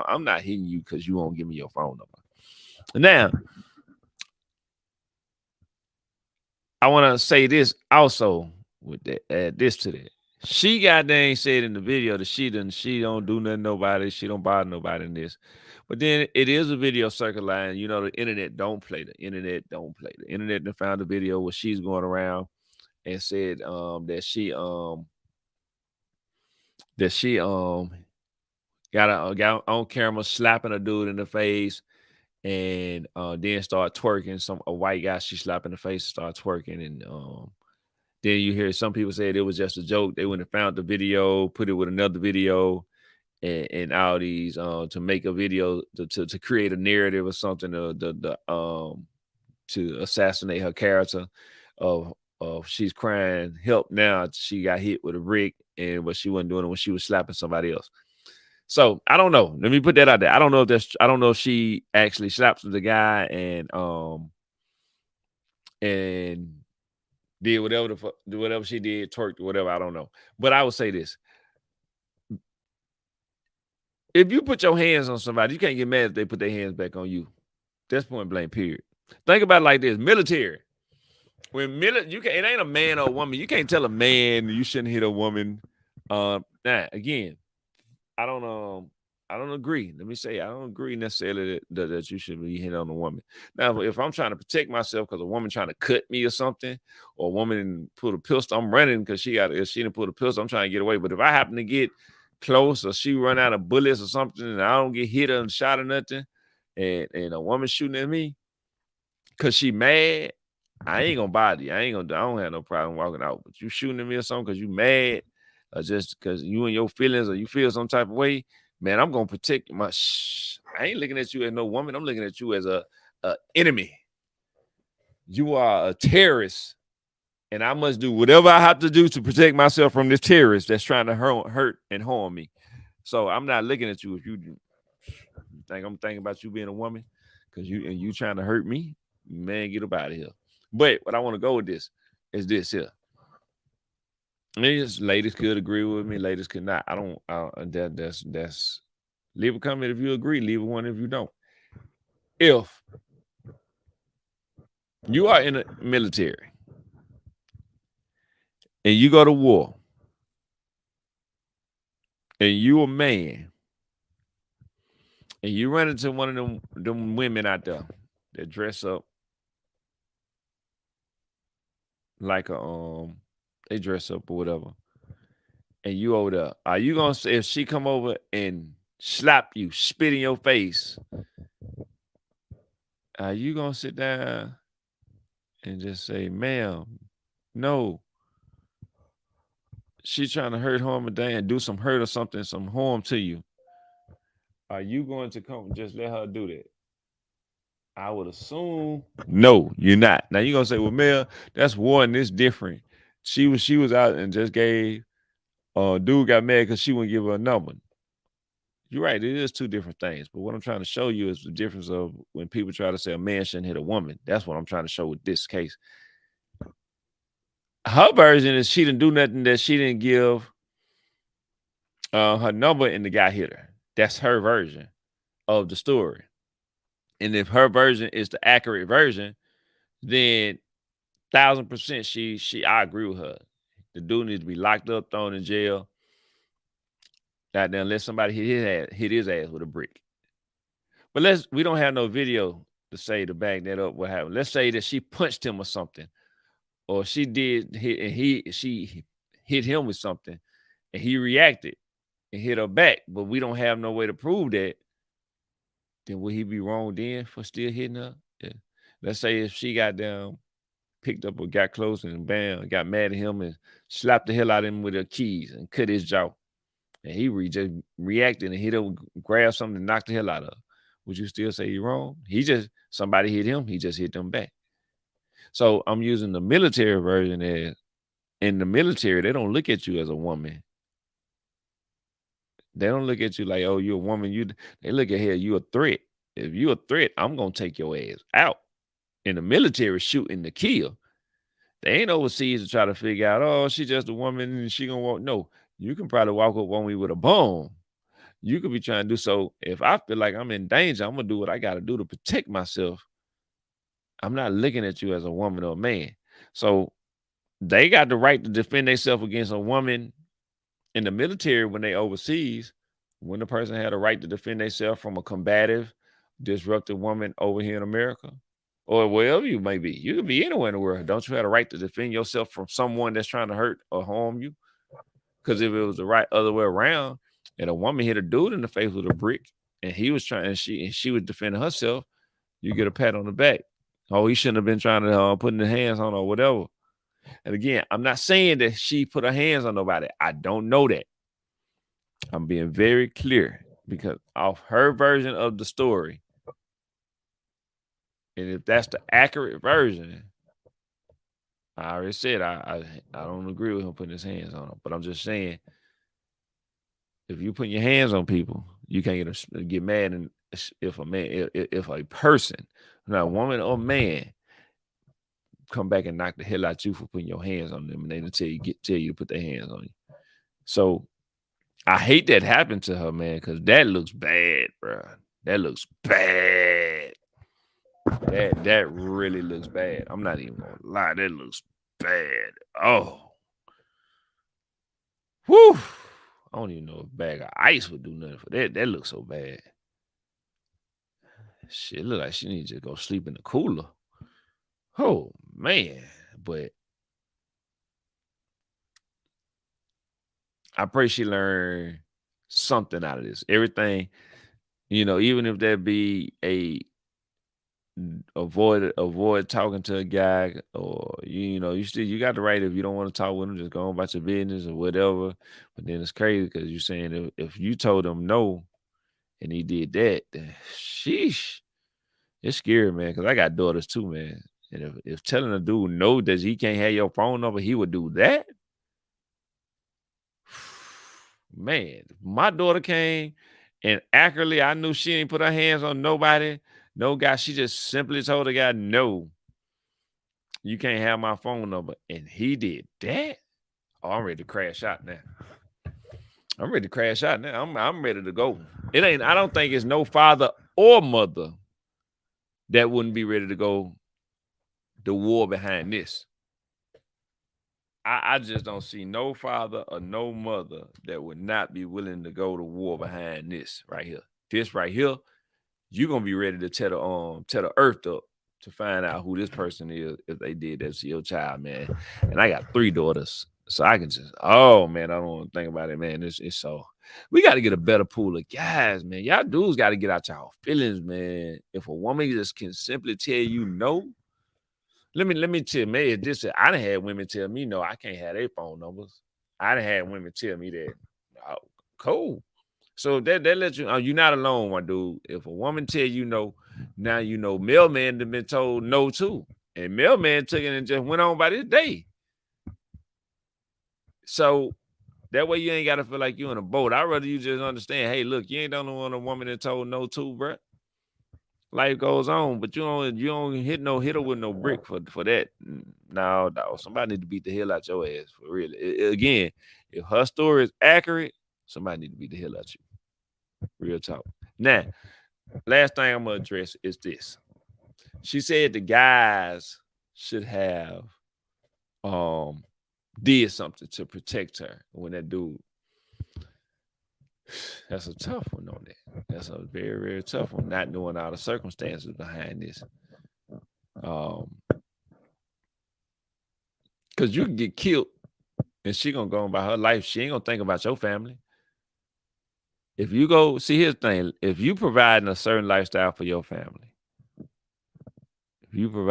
[SPEAKER 1] I'm not hitting you because you won't give me your phone number. Now, I want to say this also with that. Add this to that. She goddamn said in the video that she don't do nothing to nobody. She don't bother nobody in this. But then it is a video circulating. You know, the internet don't play. The internet don't play. The internet found a video where she's going around and said that she got on camera slapping a dude in the face, and then start twerking. A white guy she slapped in the face, start twerking, and then you hear some people say it was just a joke. They went and found the video, put it with another video, and all these to make a video to create a narrative or something to assassinate her character of she's crying help now she got hit with a brick but she wasn't doing it when she was slapping somebody else. So I don't know. Let me put that out there. I don't know if she actually slaps the guy and did whatever she did, twerked or whatever. I don't know. But I would say this. If you put your hands on somebody, you can't get mad if they put their hands back on you. That's point blank, period. Think about it like this: military. When you can, it ain't a man or a woman. You can't tell a man you shouldn't hit a woman. Again, I don't agree. Let me say I don't agree necessarily that you should be hitting on a woman. Now, if I'm trying to protect myself because a woman trying to cut me or something, or a woman put a pistol, I'm running because if she didn't put a pistol, I'm trying to get away. But if I happen to get close or she run out of bullets or something and I don't get hit or shot or nothing, and a woman shooting at me because she mad, I ain't gonna bother you. I don't have no problem walking out. But you shooting at me or something because you mad or just because you and your feelings or you feel some type of way, man, I'm gonna protect my I ain't looking at you as no woman. I'm looking at you as a enemy. You are a terrorist. And I must do whatever I have to do to protect myself from this terrorist that's trying to hurt and harm me. So I'm not looking at you if you think I'm thinking about you being a woman because you trying to hurt me, man, get up out of here. But what I want to go with this is this here. Ladies could agree with me, ladies could not. That's leave a comment if you agree, leave one if you don't. If you are in the military and you go to war and you a man and you run into one of them women out there that dress up like they dress up or whatever, and you over there, are you gonna say if she come over and slap you, spit in your face, are you gonna sit down and just say, ma'am, no, she's trying to hurt, harm, and do some hurt or something, some harm to you? Are you going to come and just let her do that? I would assume no, you're not. Now you're gonna say, well, Mel, that's war and it's different. She was out and just gave dude got mad because she wouldn't give her a number. You're right, it is two different things. But what I'm trying to show you is the difference of when people try to say a man shouldn't hit a woman. That's what I'm trying to show with this case. Her version is she didn't do nothing that she didn't give her number and the guy hit her. That's her version of the story. And if her version is the accurate version, then 1,000% I agree with her. The dude needs to be locked up, thrown in jail. Not then let somebody hit his ass with a brick. But we don't have no video to back that up what happened. Let's say that she punched him or something, or she did hit and she hit him with something, and he reacted and hit her back. But we don't have no way to prove that. Then would he be wrong then for still hitting her? Yeah. Let's say if she got down, picked up or got close and bam, got mad at him and slapped the hell out of him with her keys and cut his jaw. And he just reacted and hit him, grabbed something and knocked the hell out of her. Would you still say you're wrong? Somebody hit him, he just hit them back. So I'm using the military version as in the military, they don't look at you as a woman. They don't look at you like, oh, you're a woman. They look at here, you a threat. If you're a threat, I'm gonna take your ass out. In the military, shooting to kill. They ain't overseas to try to figure out, oh, she's just a woman and she gonna walk. No, you can probably walk up on me with a bomb. You could be trying to do so. If I feel like I'm in danger, I'm gonna do what I gotta do to protect myself. I'm not looking at you as a woman or a man. So they got the right to defend themselves against a woman in the military when they overseas. When the person had a right to defend themselves from a combative, disruptive woman over here in America, or wherever you may be. You could be anywhere in the world. Don't you have a right to defend yourself from someone that's trying to hurt or harm you? Because if it was the right other way around, and a woman hit a dude in the face with a brick, and he was trying, and she was defending herself, you get a pat on the back. Oh, he shouldn't have been trying to put his hands on her or whatever. And again, I'm not saying that she put her hands on nobody. I don't know that. I'm being very clear because off her version of the story, and if that's the accurate version, I already said I don't agree with him putting his hands on them. But I'm just saying, if you put your hands on people, you can't get mad and if a man, if a person, not a woman or man, come back and knock the hell out you for putting your hands on them, and they don't tell you to put their hands on you. So I hate that happened to her, man, because that looks bad, bro. That looks bad. That really looks bad. I'm not even gonna lie. That looks bad. Oh, whew. I don't even know if a bag of ice would do nothing for that. That looks so bad. Shit, look like she needs to go sleep in the cooler. Oh man, but I pray she learned something out of this. Everything, even if that be avoid talking to a guy, or you got the right, if you don't want to talk with him, just go on about your business or whatever. But then it's crazy because you're saying if you told him no and he did that, then sheesh, it's scary, man. Because I got daughters too, man. And if telling a dude no that he can't have your phone number, he would do that. Man, my daughter came and accurately, I knew she ain't put her hands on nobody, no guy. She just simply told the guy, no, you can't have my phone number. And he did that. Oh, I'm ready to crash out now. I'm ready to crash out now. I'm ready to go. I don't think it's no father or mother that wouldn't be ready to go the war behind this. I just don't see no father or no mother that would not be willing to go to war behind this right here. This right here, you're gonna be ready to tear the earth up to find out who this person is if they did that to your child, man. And I got 3 daughters, so I can just, oh man, I don't want to think about it, man. It's so we got to get a better pool of guys, man. Y'all dudes got to get out y'all feelings, man. If a woman just can simply tell you no. Let me tell you, man, I done had women tell me, no, I can't have their phone numbers. I done had women tell me that. Oh, cool. So that lets you, you're not alone, my dude. If a woman tell you no, now you know mailman have been told no too. And mailman took it and just went on by his day. So that way you ain't got to feel like you in a boat. I'd rather you just understand, hey, look, you ain't the only one a woman that told no to, bro. Life goes on, but you don't hit her with no brick for that. No, somebody need to beat the hell out your ass for real. Again, if her story is accurate, somebody need to beat the hell out you. Real talk. Now, last thing I'm gonna address is this. She said the guys should have did something to protect her when that dude. That's a tough one on that. That's a very, very tough one, not knowing all the circumstances behind this. Because you can get killed and she gonna go on by her life. She ain't gonna think about your family. If you go, see, here's the thing. If you providing a certain lifestyle for your family, people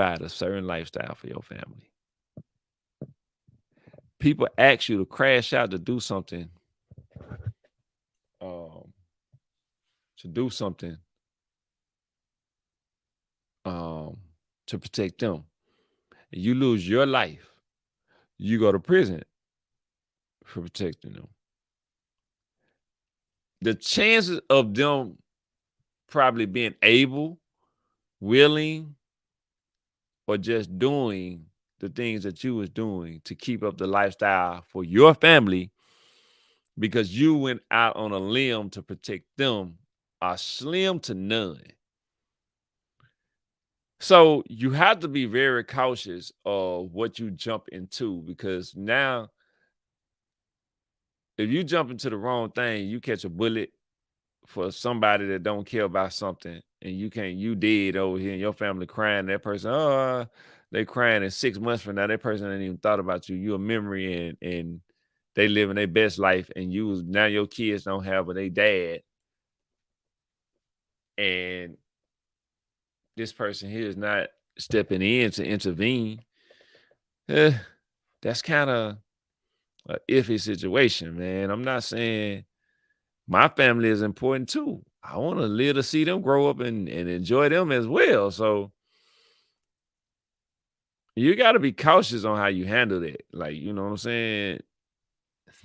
[SPEAKER 1] ask you to crash out to do something, to protect them. And you lose your life, you go to prison for protecting them. The chances of them probably being able, willing, or just doing the things that you was doing to keep up the lifestyle for your family because you went out on a limb to protect them are slim to none. So you have to be very cautious of what you jump into, because now if you jump into the wrong thing, you catch a bullet for somebody that don't care about something, and you dead over here and your family crying, that person, they crying, in 6 months from now, that person ain't even thought about you. You a memory, and they living their best life, and now your kids don't have they dad. And this person here is not stepping in to intervene. That's kind of an iffy situation, man. I'm not saying my family is important too. I want to live to see them grow up and enjoy them as well. So you got to be cautious on how you handle that. Like, you know what I'm saying?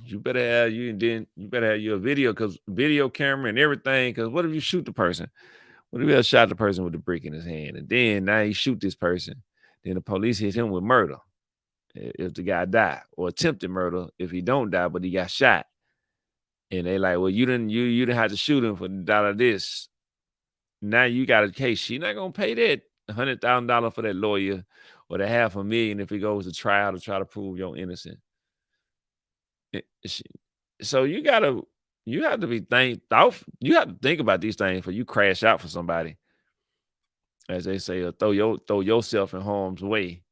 [SPEAKER 1] You better have your video camera and everything. Cause what if you shoot the person? What if you shot the person with the brick in his hand? And then now you shoot this person. Then the police hit him with murder if the guy died, or attempted murder if he don't die, but he got shot. And they like, well, you didn't have to shoot him for this. Now you got a case. She not gonna pay that $100,000 for that lawyer or the $500,000 if it goes to trial to try to prove your innocence. So you have to be you have to think about these things before you crash out for somebody, as they say, or throw yourself in harm's way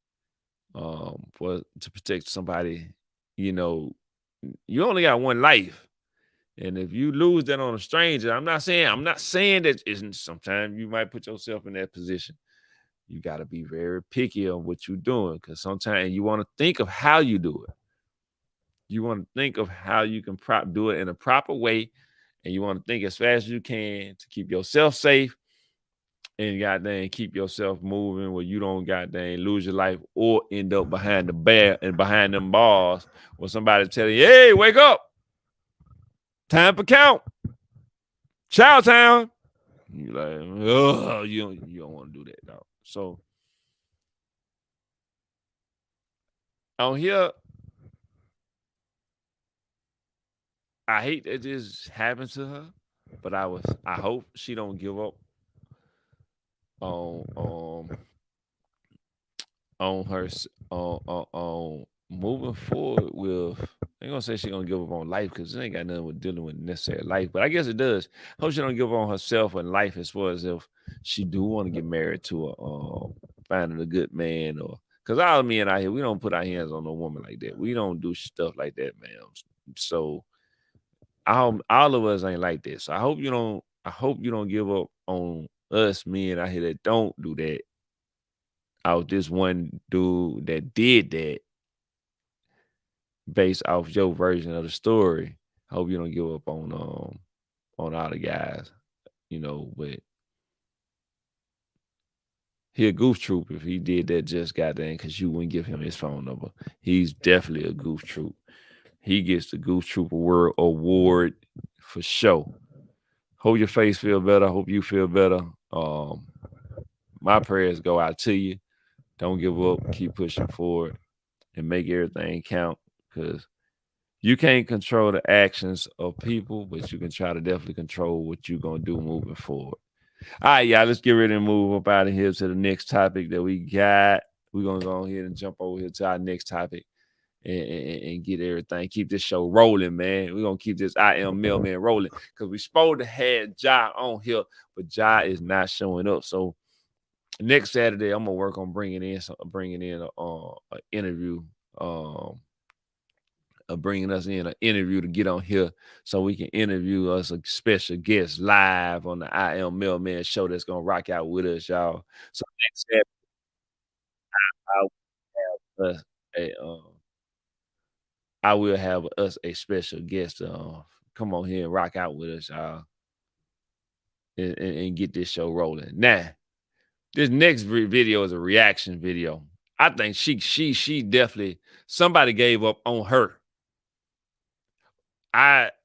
[SPEAKER 1] to protect somebody. You know, you only got one life. And if you lose that on a stranger, I'm not saying that isn't, sometimes you might put yourself in that position. You got to be very picky on what you're doing, because sometimes you want to think of how you do it. You want to think of how you can do it in a proper way, and you want to think as fast as you can to keep yourself safe and goddamn keep yourself moving where you don't goddamn lose your life or end up behind the bar and behind them bars where somebody tell you, hey, wake up. Time for count. Chow town. You like, oh, you don't want to do that, dog. So on here, I hate that this happened to her, but I hope she don't give up on her on moving forward with. I ain't gonna say she gonna give up on life, because it ain't got nothing with dealing with necessary life, but I guess it does. I hope she don't give up on herself and life, as far as if she do want to get married to finding a good man, or because all men out here, we don't put our hands on no woman like that. We don't do stuff like that, man. So all of us ain't like that. So I hope you don't give up on us men out here that don't do that. Out this one dude that did that based off your version of the story. I hope you don't give up on all the guys, but he a goof troop if he did that just goddamn because you wouldn't give him his phone number. He's definitely a goof troop. He gets the Goof Troop Award for sure. Hope your face feel better. Hope you feel better. My prayers go out to you. Don't give up. Keep pushing forward and make everything count, because you can't control the actions of people, but you can try to definitely control what you're going to do moving forward. All right, y'all, let's get ready to move up out of here to the next topic that we got. We're going to go ahead and jump over here to our next topic and get everything. Keep this show rolling, man. We're going to keep this I Am Mailman rolling, because we supposed to have Ja on here, but Ja is not showing up. So next Saturday, I'm going to work on bringing in an interview, bringing us in an interview to get on here so we can interview us a special guest live on the I Am Mailman show that's going to rock out with us, y'all. So next Saturday, I will have us a special guest come on here and rock out with us, y'all, and get this show rolling. Now, this next video is a reaction video. I think she definitely, somebody gave up on her.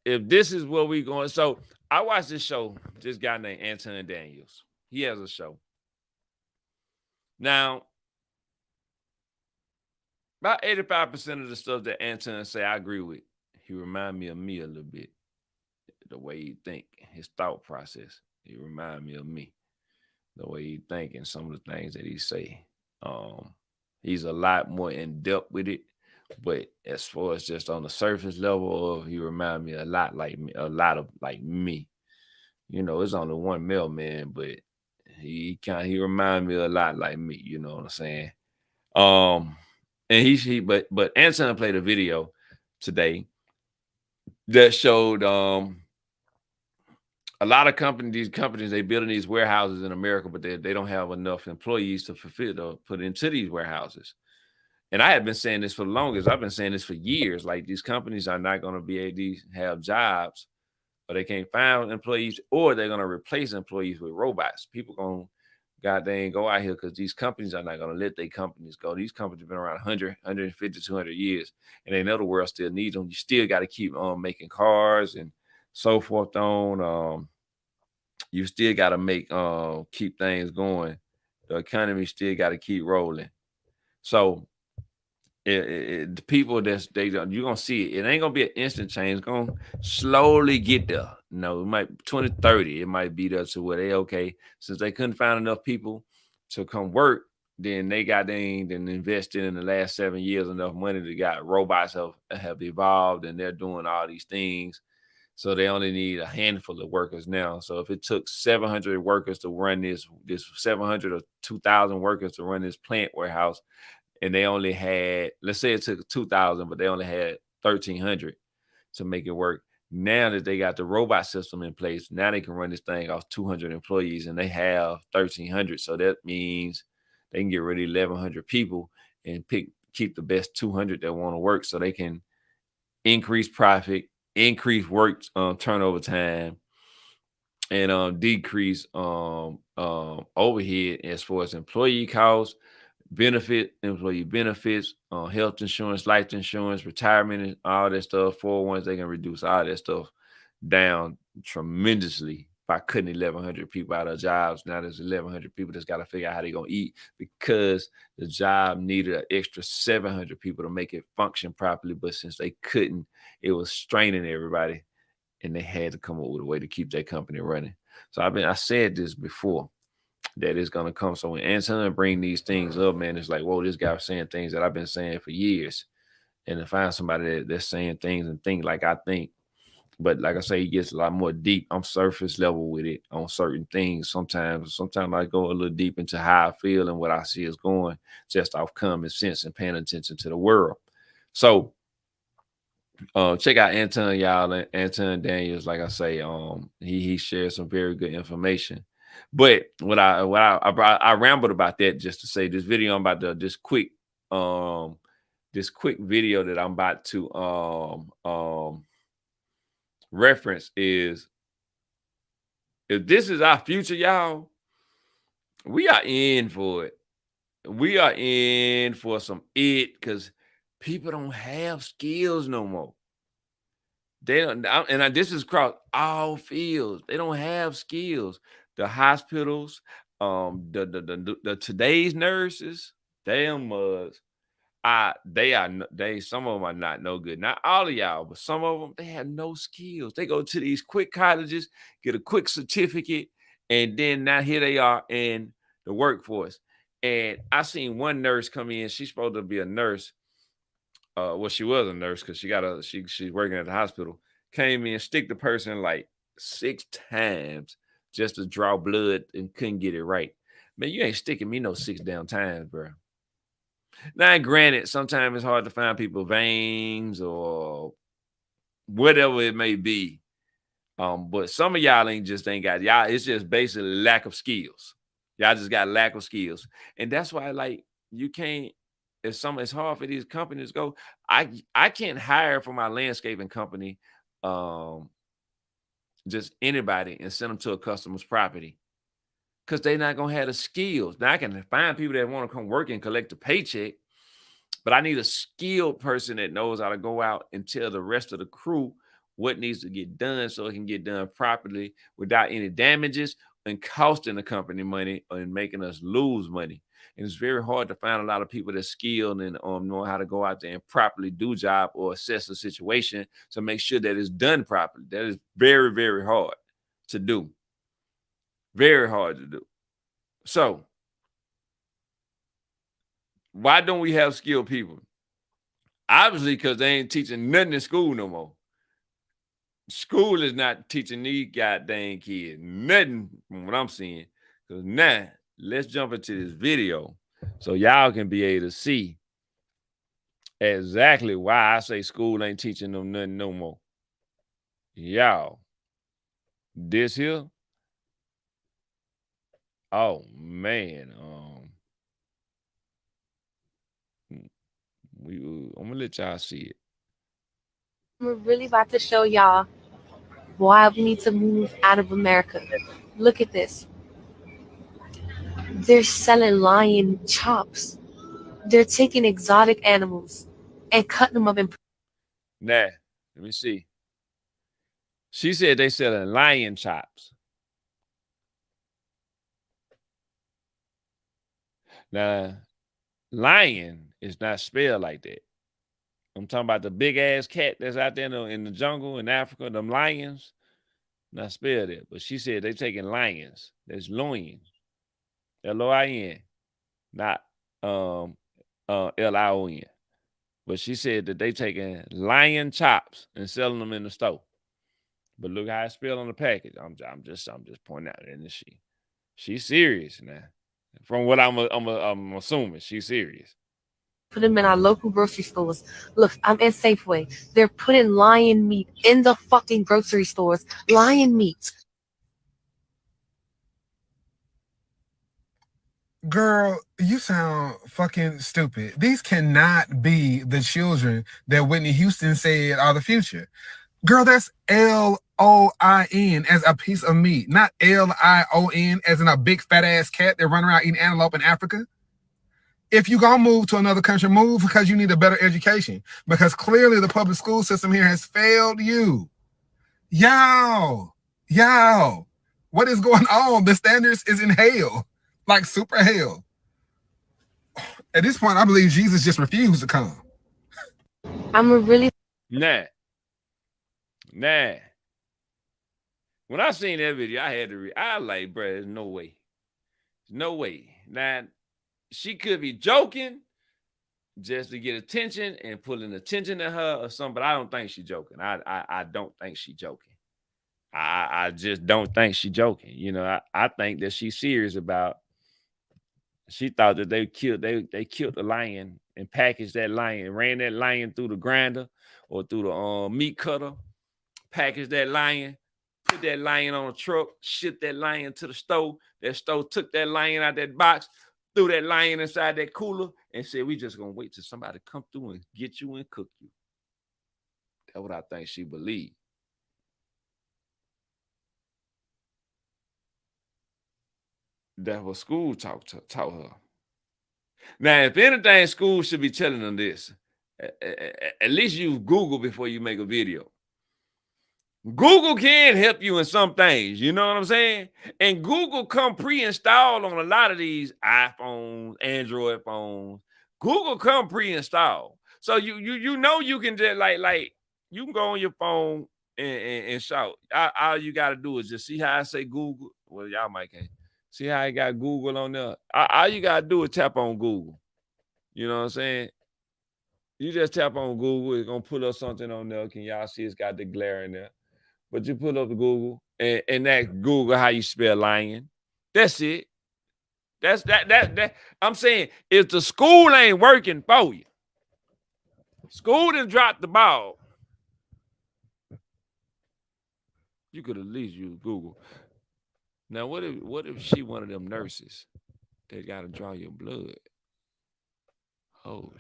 [SPEAKER 1] If this is where we going, so I watched this show, this guy named Anthony Daniels. He has a show. Now, about 85% of the stuff that Anthony say, I agree with. He remind me of me a little bit. The way he think, his thought process. He remind me of me. The way he think and some of the things that he say. He's a lot more in depth with it. But as far as just on the surface level, he remind me a lot of me. It's only one mailman, but he remind me a lot like me. You know what I'm saying? And but Anson played a video today that showed a lot of companies they building these warehouses in America, but they don't have enough employees to put into these warehouses. And I have been saying this for the longest. I've been saying this for years. Like, these companies are not going to be able to have jobs or they can't find employees, or they're gonna replace employees with robots. People gonna goddamn go out here because these companies are not gonna let their companies go. These companies have been around 100, 150, 200 years, and they know the world still needs them. You still got to keep making cars and so forth on. You still got to make keep things going. The economy still got to keep rolling. So the people you're gonna see it. It ain't gonna be an instant change. It's gonna slowly get there. No, it might 2030. It might be there to where they okay. Since they couldn't find enough people to come work, then they got then invested in the last 7 years enough money to got robots have evolved and they're doing all these things. So they only need a handful of workers now. So if it took 700 workers to run this 700 or 2,000 workers to run this plant warehouse, and they only had, let's say it took 2,000, but they only had 1,300 to make it work. Now that they got the robot system in place, now they can run this thing off 200 employees, and they have 1,300. So that means they can get rid of 1,100 people and keep the best 200 that want to work, so they can increase profit, increase work turnover time, and decrease overhead as far as employee costs, employee benefits, health insurance, life insurance, retirement, and all that stuff. 401s, they can reduce all that stuff down tremendously by cutting 1,100 people out of jobs. Now there's 1,100 people that's got to figure out how they're going to eat because the job needed an extra 700 people to make it function properly. But since they couldn't, it was straining everybody, and they had to come up with a way to keep their company running. So I said this before, that it's gonna come. So when Anton bring these things up, man, it's like, whoa, this guy was saying things that I've been saying for years. And to find somebody that's saying things and think like I think. But like I say, he gets a lot more deep. I'm surface level with it on certain things. Sometimes I go a little deep into how I feel and what I see is going, just off common sense and paying attention to the world. So check out Anton, y'all. And Anton Daniels, like I say, he shares some very good information. But I rambled about that just to say this video I'm about to this quick video that I'm about to reference is, if this is our future, y'all, we are in for it. We are in for some because people don't have skills no more. They don't, this is across all fields. They don't have skills. The hospitals, the today's nurses, them mugs, some of them are not no good. Not all of y'all, but some of them, they have no skills. They go to these quick colleges, get a quick certificate, and then now here they are in the workforce. And I seen one nurse come in. She's supposed to be a nurse. Well, she was a nurse because she's working at the hospital. Came in, stick the person like 6 times just to draw blood and couldn't get it right. Man, you ain't sticking me no 6 damn times, bro. Now, granted, sometimes it's hard to find people veins or whatever it may be. But some of y'all ain't got y'all. It's just basically lack of skills. Y'all just got lack of skills, and that's why like you can't. It's hard for these companies to go. I can't hire for my landscaping company, just anybody and send them to a customer's property because they're not gonna have the skills. Now I can find people that want to come work and collect a paycheck, but I need a skilled person that knows how to go out and tell the rest of the crew what needs to get done so it can get done properly without any damages and costing the company money and making us lose money. And it's very hard to find a lot of people that's skilled and know how to go out there and properly do job or assess the situation to make sure that it's done properly. That is very, very hard to do. Very hard to do. So why don't we have skilled people? Obviously, because they ain't teaching nothing in school no more. School is not teaching these goddamn kids nothing from what I'm seeing. Because now, let's jump into this video so y'all can be able to see exactly why I say school ain't teaching them nothing no more. Y'all, this here, oh man, I'm gonna let y'all see it.
[SPEAKER 14] We're really about to show y'all why we need to move out of America. Look at this. They're selling lion chops. They're taking exotic animals and cutting them up in.
[SPEAKER 1] Nah, let me see. She said they selling lion chops. Now, lion is not spelled like that. I'm talking about the big ass cat that's out there in the jungle in Africa, them lions. Not spelled it, but she said they taking lions. That's loin. Loin, not lion. But she said that they taking lion chops and selling them in the store. But look how it's spelled on the package. I'm just pointing out, isn't she? She's serious now. From what I'm assuming, she's serious.
[SPEAKER 14] Put them in our local grocery stores. Look, I'm in Safeway. They're putting lion meat in the fucking grocery stores. Lion meat.
[SPEAKER 15] Girl, you sound fucking stupid. These cannot be the children that Whitney Houston said are the future. Girl, that's LOIN as a piece of meat, not LION as in a big fat ass cat that run around eating antelope in Africa. If you gonna move to another country, move because you need a better education. Because clearly the public school system here has failed you. Yo, what is going on? The standards is in hell, like super hell. At this point, I believe Jesus just refused to come.
[SPEAKER 14] I'm a really
[SPEAKER 1] Nah. When I seen that video, I had to read. I like, bro, there's no way. No way. Now, she could be joking just to get attention and pulling attention to her or something, but I don't think she's joking. I don't think she's joking. I just don't think she's joking. You know, I think that she's serious about. She thought that they killed the lion and packaged that lion, ran that lion through the grinder or through the meat cutter, packaged that lion, put that lion on a truck, shipped that lion to the store. That store took that lion out that box, threw that lion inside that cooler, and said, "We just gonna wait till somebody come through and get you and cook you." That's what I think she believed. That's what school taught her. Now, if anything, school should be telling them this. At least use Google before you make a video. Google can help you in some things, you know what I'm saying? And Google come pre-installed on a lot of these iPhones, Android phones. Google come pre-installed. So you know you can just like you can go on your phone and shout. All you got to do is just see how I say Google. Well, y'all might can't. See how I got Google on there? All you got to do is tap on Google. You know what I'm saying? You just tap on Google. It's going to pull up something on there. Can y'all see it's got the glare in there? But you pull up the Google and that Google how you spell lion. That's it. That's that. I'm saying if the school ain't working for you, school done dropped the ball. You could at least use Google. Now, what if she one of them nurses that got to draw your blood? Oh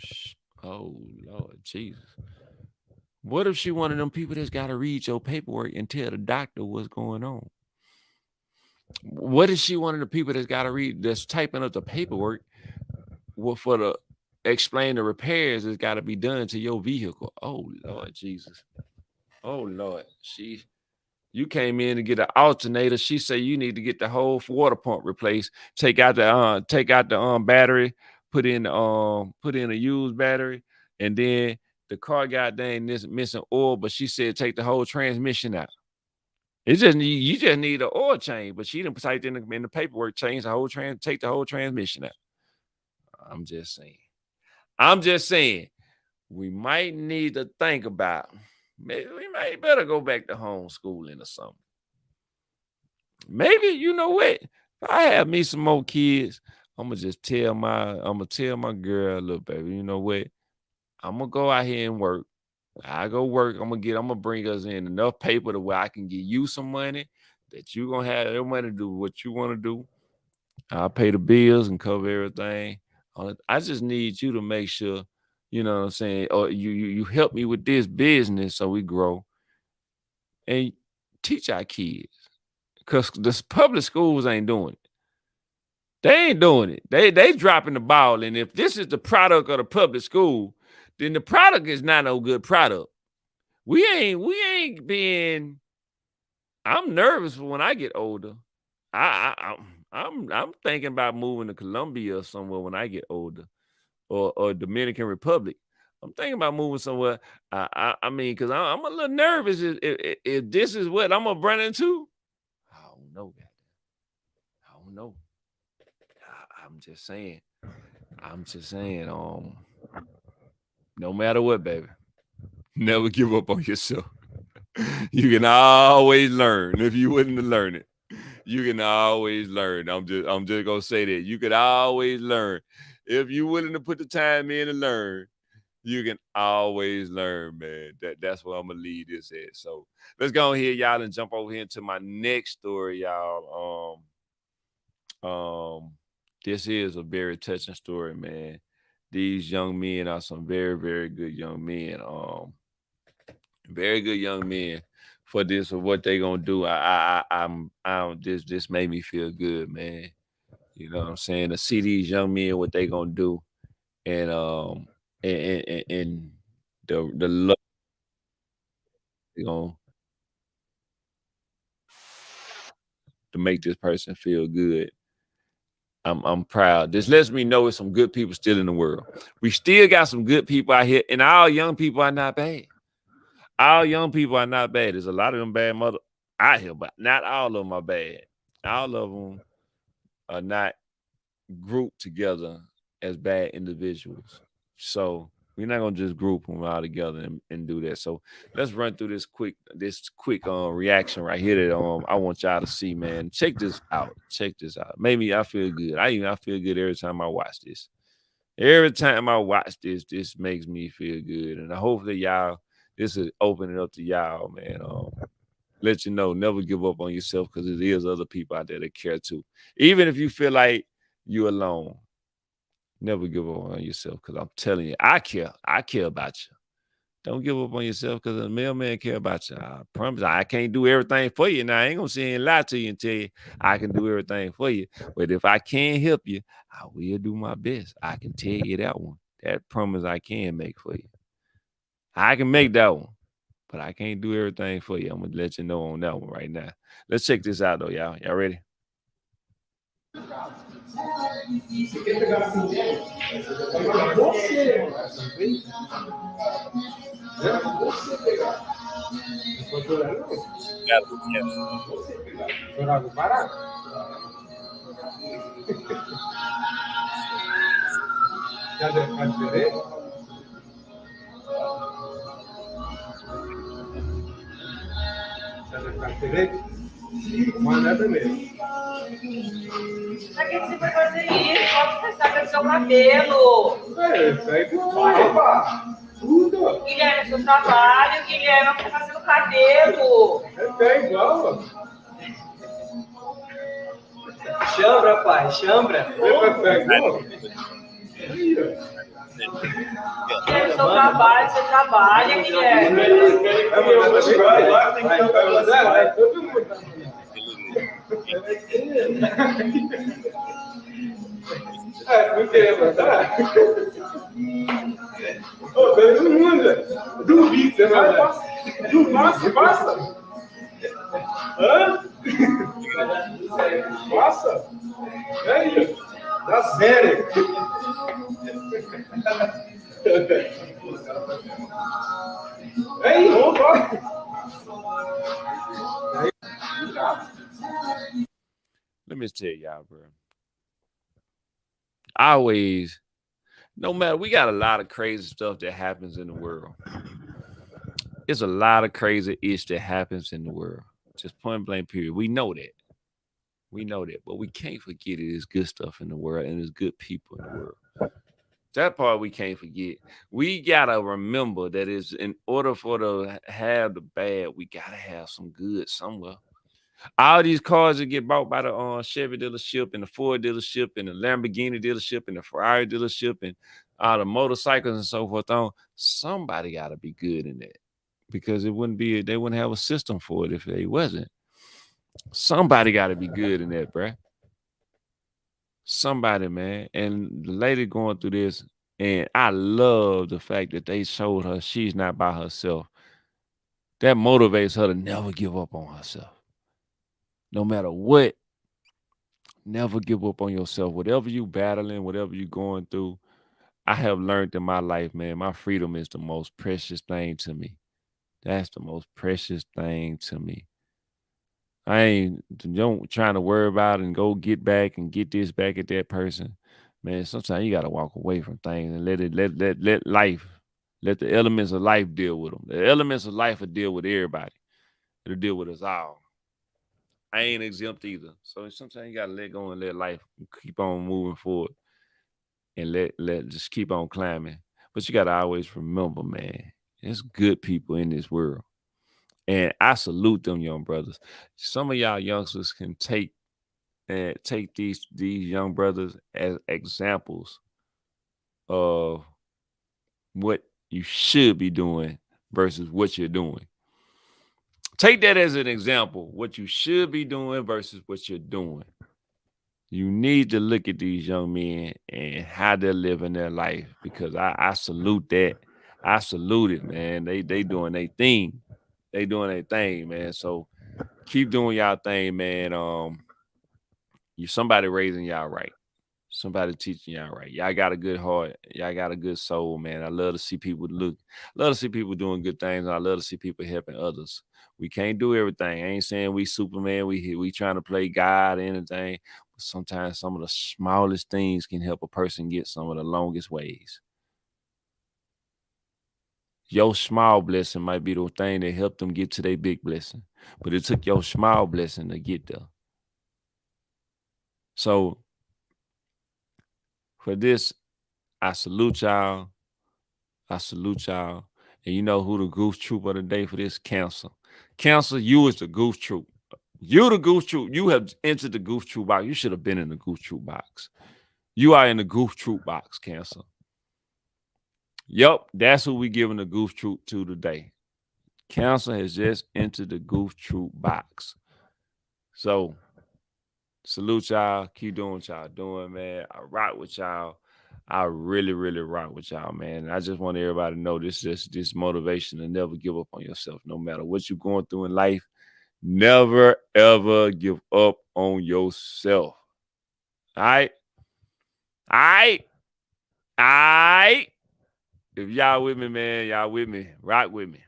[SPEAKER 1] Lord Jesus. What if she one of them people that's got to read your paperwork and tell the doctor what's going on? What if she one of the people that's got to read, that's typing up the paperwork for the explain the repairs that's got to be done to your vehicle? Oh Lord Jesus. Oh Lord. You came in to get an alternator. She said you need to get the whole water pump replaced. Take out the battery, put in a used battery, and then the car got dang missing oil. But she said take the whole transmission out. You just need an oil change. But she didn't type in the paperwork, change the whole take the whole transmission out. I'm just saying. We might need to think about. Maybe we might better go back to homeschooling or something. Maybe, you know what? If I have me some more kids, I'm gonna tell my girl, look, baby, you know what? I'm gonna go out here and work. I go work. I'm gonna bring us in enough paper to where I can give you some money that you gonna have that money to do what you want to do. I'll pay the bills and cover everything. I just need you to make sure, you know what I'm saying, or you help me with this business so we grow. And teach our kids, because the public schools ain't doing it. They ain't doing it. They dropping the ball. And if this is the product of the public school, then the product is not no good product. We ain't being. I'm nervous for when I get older. I'm thinking about moving to Colombia or somewhere when I get older, or Dominican Republic. I'm thinking about moving somewhere. I mean, because I'm a little nervous if this is what I'm gonna run into. I don't know, guys. I don't know. I'm just saying. No matter what, baby, never give up on yourself. You can always learn if you willing to learn it. You can always learn. I'm just gonna say that you could always learn if you willing to put the time in and learn. You can always learn, man. That's what I'm gonna leave this at. So let's go ahead, y'all, and jump over here into my next story, y'all. This is a very touching story, man. These young men are some very, very good young men. Very good young men for this or what they gonna do. This made me feel good, man. You know what I'm saying? To see these young men what they gonna do, and and the love they gonna to make this person feel good. I'm proud. This lets me know there's some good people still in the world. We still got some good people out here, and all young people are not bad. All young people are not bad. There's a lot of them bad mother out here, but not all of them are bad. All of them are not grouped together as bad individuals. So we're not gonna just group them all together and do that. So let's run through this quick reaction right here that I want y'all to see, man. Check this out. Check this out. Maybe I feel good. I feel good every time I watch this. Every time I watch this makes me feel good. And hopefully y'all, this is opening up to y'all, man. Let you know, never give up on yourself, because it is other people out there that care too. Even if you feel like you're alone, never give up on yourself, because I'm telling you, I care. I care about you. Don't give up on yourself, because the mailman care about you. I promise I can't do everything for you. Now, I ain't going to sit here and lie to you and tell you I can do everything for you. But if I can help you, I will do my best. I can tell you that one. That promise I can make for you. I can make that one, but I can't do everything for you. I'm going to let you know on that one right now. Let's check this out, though, y'all. Y'all ready?
[SPEAKER 4] Pra que você vai fazer isso? Pode prestar atenção no cabelo. Guilherme, seu trabalho, Guilherme, vai fazer no cabelo.
[SPEAKER 16] É igual. Chambra, pai, chambra.
[SPEAKER 4] Guilherme, seu trabalho, você trabalha, Guilherme.
[SPEAKER 16] Vai, todo mundo. Não queria mandar? Ô, todo mundo. Duvido, você vai passar. Passa. Hã? Passa. Aí, dá sério. Aí, vamos lá.
[SPEAKER 1] Let me tell y'all, bro. Always, no matter, we got a lot of crazy stuff that happens in the world. It's a lot of crazy ish that happens in the world. Just point blank period. We know that. But we can't forget it is good stuff in the world, and there's good people in the world. That part we can't forget. We gotta remember that is in order for to have the bad, we gotta have some good somewhere. All these cars that get bought by the Chevy dealership and the Ford dealership and the Lamborghini dealership and the Ferrari dealership and all the motorcycles and so forth on, somebody got to be good in that. because they wouldn't have a system for it if they wasn't. Somebody got to be good in that, bruh. Somebody, man. And the lady going through this, and I love the fact that they showed her she's not by herself. That motivates her to never give up on herself. No matter what, never give up on yourself. Whatever you battling, whatever you going through, I have learned in my life, man, my freedom is the most precious thing to me. That's the most precious thing to me. I ain't don't trying to worry about it and go get back and get this back at that person. Man, sometimes you gotta walk away from things and let life, let the elements of life deal with them. The elements of life will deal with everybody. It'll deal with us all. I ain't exempt either. So sometimes you gotta let go and let life keep on moving forward and let just keep on climbing. But you gotta always remember, man, there's good people in this world. And I salute them young brothers. Some of y'all youngsters can take these young brothers as examples of what you should be doing versus what you're doing. Take that as an example, what you should be doing versus what you're doing. You need to look at these young men and how they're living their life, because I salute that. I salute it, man. They doing their thing. They doing their thing, man. So keep doing y'all thing, man. You somebody raising y'all right. Somebody teaching y'all right. Y'all got a good heart. Y'all got a good soul, man. I love to see people love to see people doing good things. And I love to see people helping others. We can't do everything. I ain't saying we Superman. We trying to play God or anything. But sometimes some of the smallest things can help a person get some of the longest ways. Your small blessing might be the thing that helped them get to their big blessing. But it took your small blessing to get there. So for this, I salute y'all. I salute y'all. And you know who the goose troop of the day for this? Cancer. Cancer, you is the goose troop. You the goose troop. You have entered the goose troop box. You should have been in the goose troop box. You are in the goose troop box, Cancer. Yup, that's who we giving the goose troop to today. Cancer has just entered the goose troop box. So salute y'all. Keep doing what y'all doing, man. I rock with y'all. I really, really rock with y'all, man. I just want everybody to know this motivation to never give up on yourself. No matter what you're going through in life, never, ever give up on yourself. All right? All right? All right? If y'all with me, man, y'all with me. Rock with me.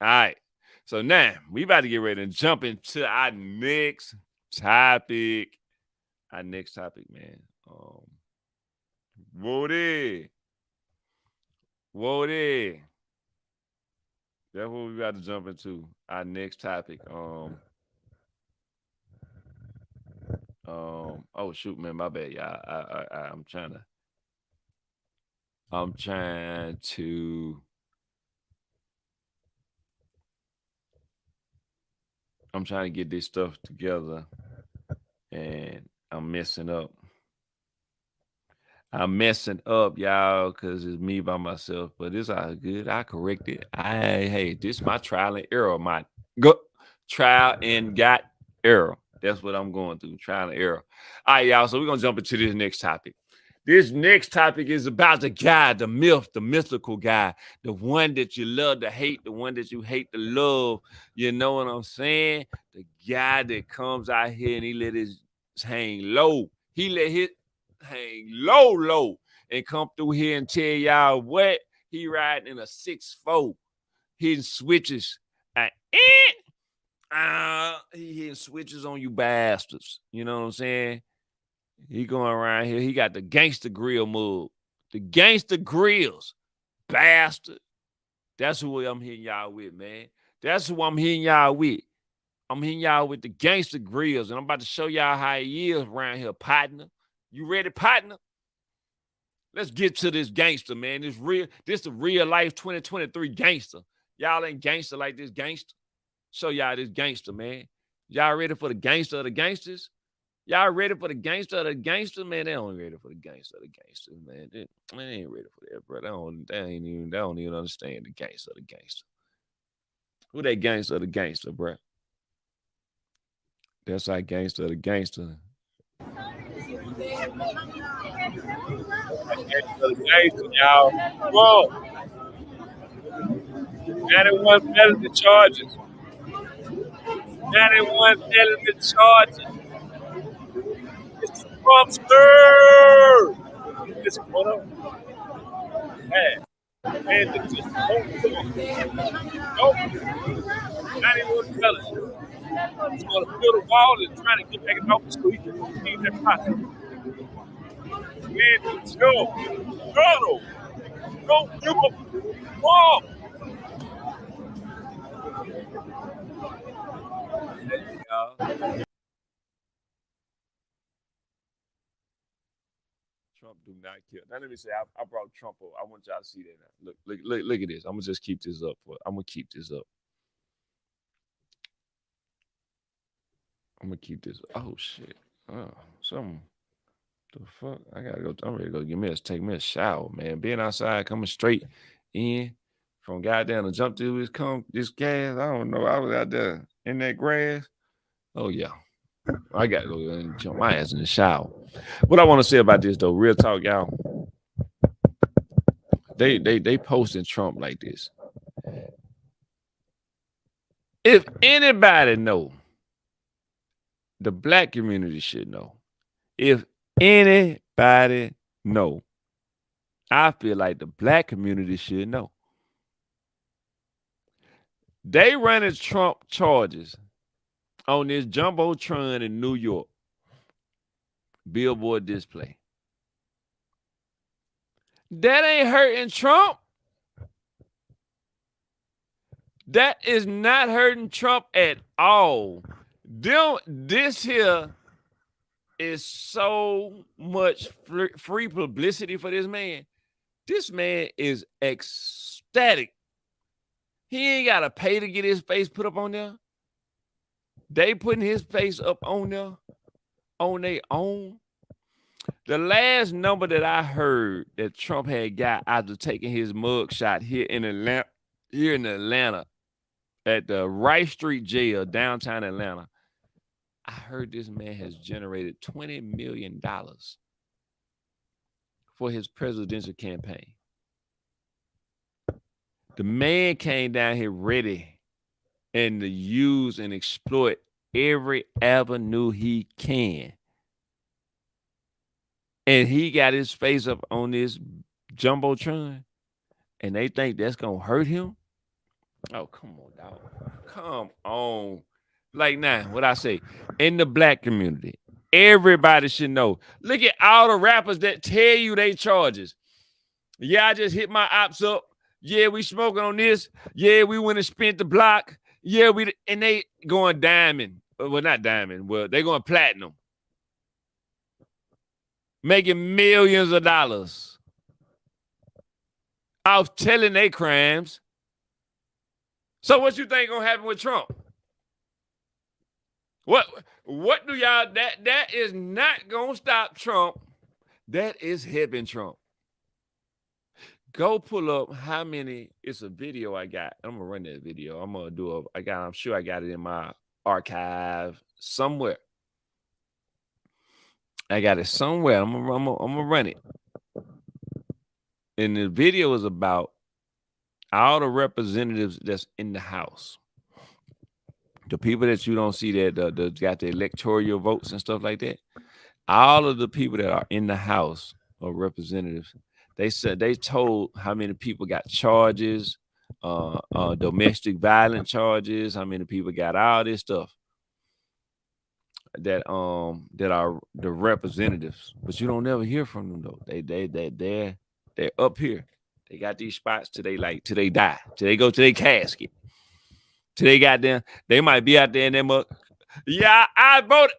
[SPEAKER 1] All right. So now, we about to get ready to jump into our next topic. Our next topic, man. Woody. That's what we got to jump into. Our next topic. Oh shoot, man, my bad, y'all. I'm trying to get this stuff together, and I'm messing up. I'm messing up, y'all, because it's me by myself. But it's all good. I correct it. Hey, this my trial and error. My trial and got error. That's what I'm going through. Trial and error. All right, y'all. So we're gonna jump into this next topic. This next topic is about the guy, the myth, the mythical guy, the one that you love to hate, the one that you hate to love. You know what I'm saying? The guy that comes out here and he let his hang low. He let his hang low, and come through here and tell y'all what he riding in a 6'4", hitting switches. He hitting switches on you bastards. You know what I'm saying? He going around here. He got the gangster grill move. The gangster grills. Bastard. That's who I'm hitting y'all with, man. That's who I'm hitting y'all with. I'm hitting y'all with the gangster grills, and I'm about to show y'all how he is around here, partner. You ready, partner? Let's get to this gangster, man. This the real life 2023 gangster. Y'all ain't gangster like this gangster. Show y'all this gangster, man. Y'all ready for the gangster of the gangsters? Y'all ready for the gangster of the gangster? Man, they don't ready for the gangster of the gangsters, man. They ain't ready for that, bro. They don't even understand the gangster of the gangster. Who that gangster of the gangster, bruh? That's our gangster of the gangster. Gangster of the gangster, y'all. Whoa. 91 felony charges. 91 felony charges. It's Trumpster. It's what up? Man, man, just don't do it. Don't. 91 felony. He's going to build a wall and trying to get back in office so he can continue that process. Man, let's go. Go. Go. You go. Whoa. Trump do not kill. Now let me say, I brought Trump up. I want y'all to see that now. Look at this. I'm gonna just keep this up. I'm gonna keep this up. I'm gonna keep this. Oh shit. Oh, something. The fuck? I gotta go. I'm ready to go take me a shower, man. Being outside, coming straight in from goddamn to jump through this gas. I don't know. I was out there in that grass. Oh yeah. I gotta go and jump my ass in the shower. What I want to say about this though, real talk, y'all. They posting Trump like this. If anybody know, the black community should know. If anybody know, I feel like the black community should know. They running Trump charges on this jumbotron in New York. Billboard display. That ain't hurting Trump. That is not hurting Trump at all. This here is so much free publicity for this man. This man is ecstatic. He ain't got to pay to get his face put up on there. They putting his face up on there on their own. The last number that I heard that Trump had got after taking his mug shot here in Atlanta at the Rice Street Jail, downtown Atlanta, I heard this man has generated $20 million for his presidential campaign. The man came down here ready and to use and exploit every avenue he can. And he got his face up on this jumbotron, and they think that's gonna hurt him. Oh, come on, dog. Come on. Like now, what I say, in the black community, everybody should know. Look at all the rappers that tell you they charges. Yeah, I just hit my ops up. Yeah, we smoking on this. Yeah, we went and spent the block. Yeah, and they going diamond. Well, not diamond. Well, they going platinum. Making millions of dollars off telling their crimes. So what you think gonna happen with Trump? What do y'all, that is not gonna stop Trump. That is helping Trump. Go pull up how many, it's a video I got. I'm gonna run that video. I'm sure I got it in my archive somewhere. I got it somewhere. I'm gonna run it. And the video is about all the representatives that's in the House. The people that you don't see that got the electoral votes and stuff like that. All of the people that are in the House of Representatives, they told how many people got charges, domestic violence charges, how many people got all this stuff that are the representatives, but you don't never hear from them though. They're up here. They got these spots till they die, till they go to their casket, till they got them. They might be out there in them. Yeah, I voted.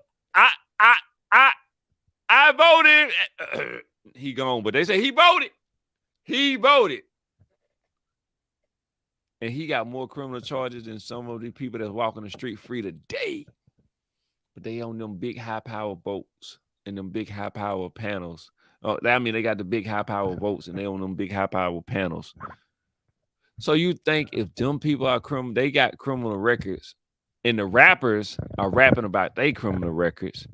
[SPEAKER 1] I voted. He gone, but they say he voted. He voted. And he got more criminal charges than some of the people that's walking the street free today. But they own them big high power boats and them big high power panels. I mean, they got the big high power boats and they own them big high power panels So you think if them people are criminal, they got criminal records, and the rappers are rapping about their criminal records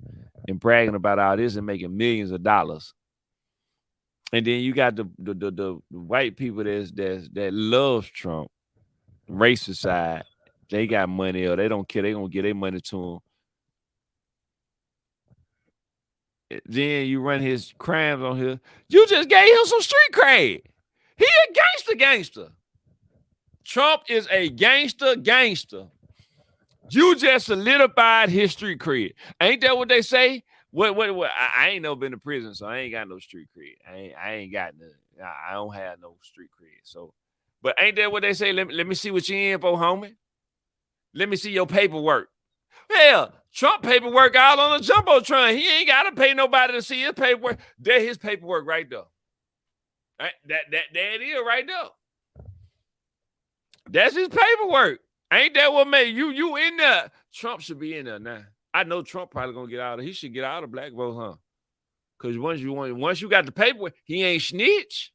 [SPEAKER 1] and bragging about all this and making millions of dollars. And then you got the white people that loves Trump, racist side. They got money or they don't care. They gonna give their money to him. Then you run his crimes on here. You just gave him some street cred. He a gangster. Trump is a gangster. You just solidified his street cred. Ain't that what they say? What? I ain't never been to prison, so I ain't got no street cred. I ain't got none. I don't have no street cred. So, but ain't that what they say? Let me see what you in for, homie. Let me see your paperwork. Hell, Trump paperwork all on the jumbotron. He ain't got to pay nobody to see his paperwork. There, his paperwork right there. Right? There it is right there. That's his paperwork. Ain't that what made you in there? Trump should be in there now. I know Trump probably gonna get out of. He should get out of black vote, huh? Because once you got the paperwork, he ain't snitch.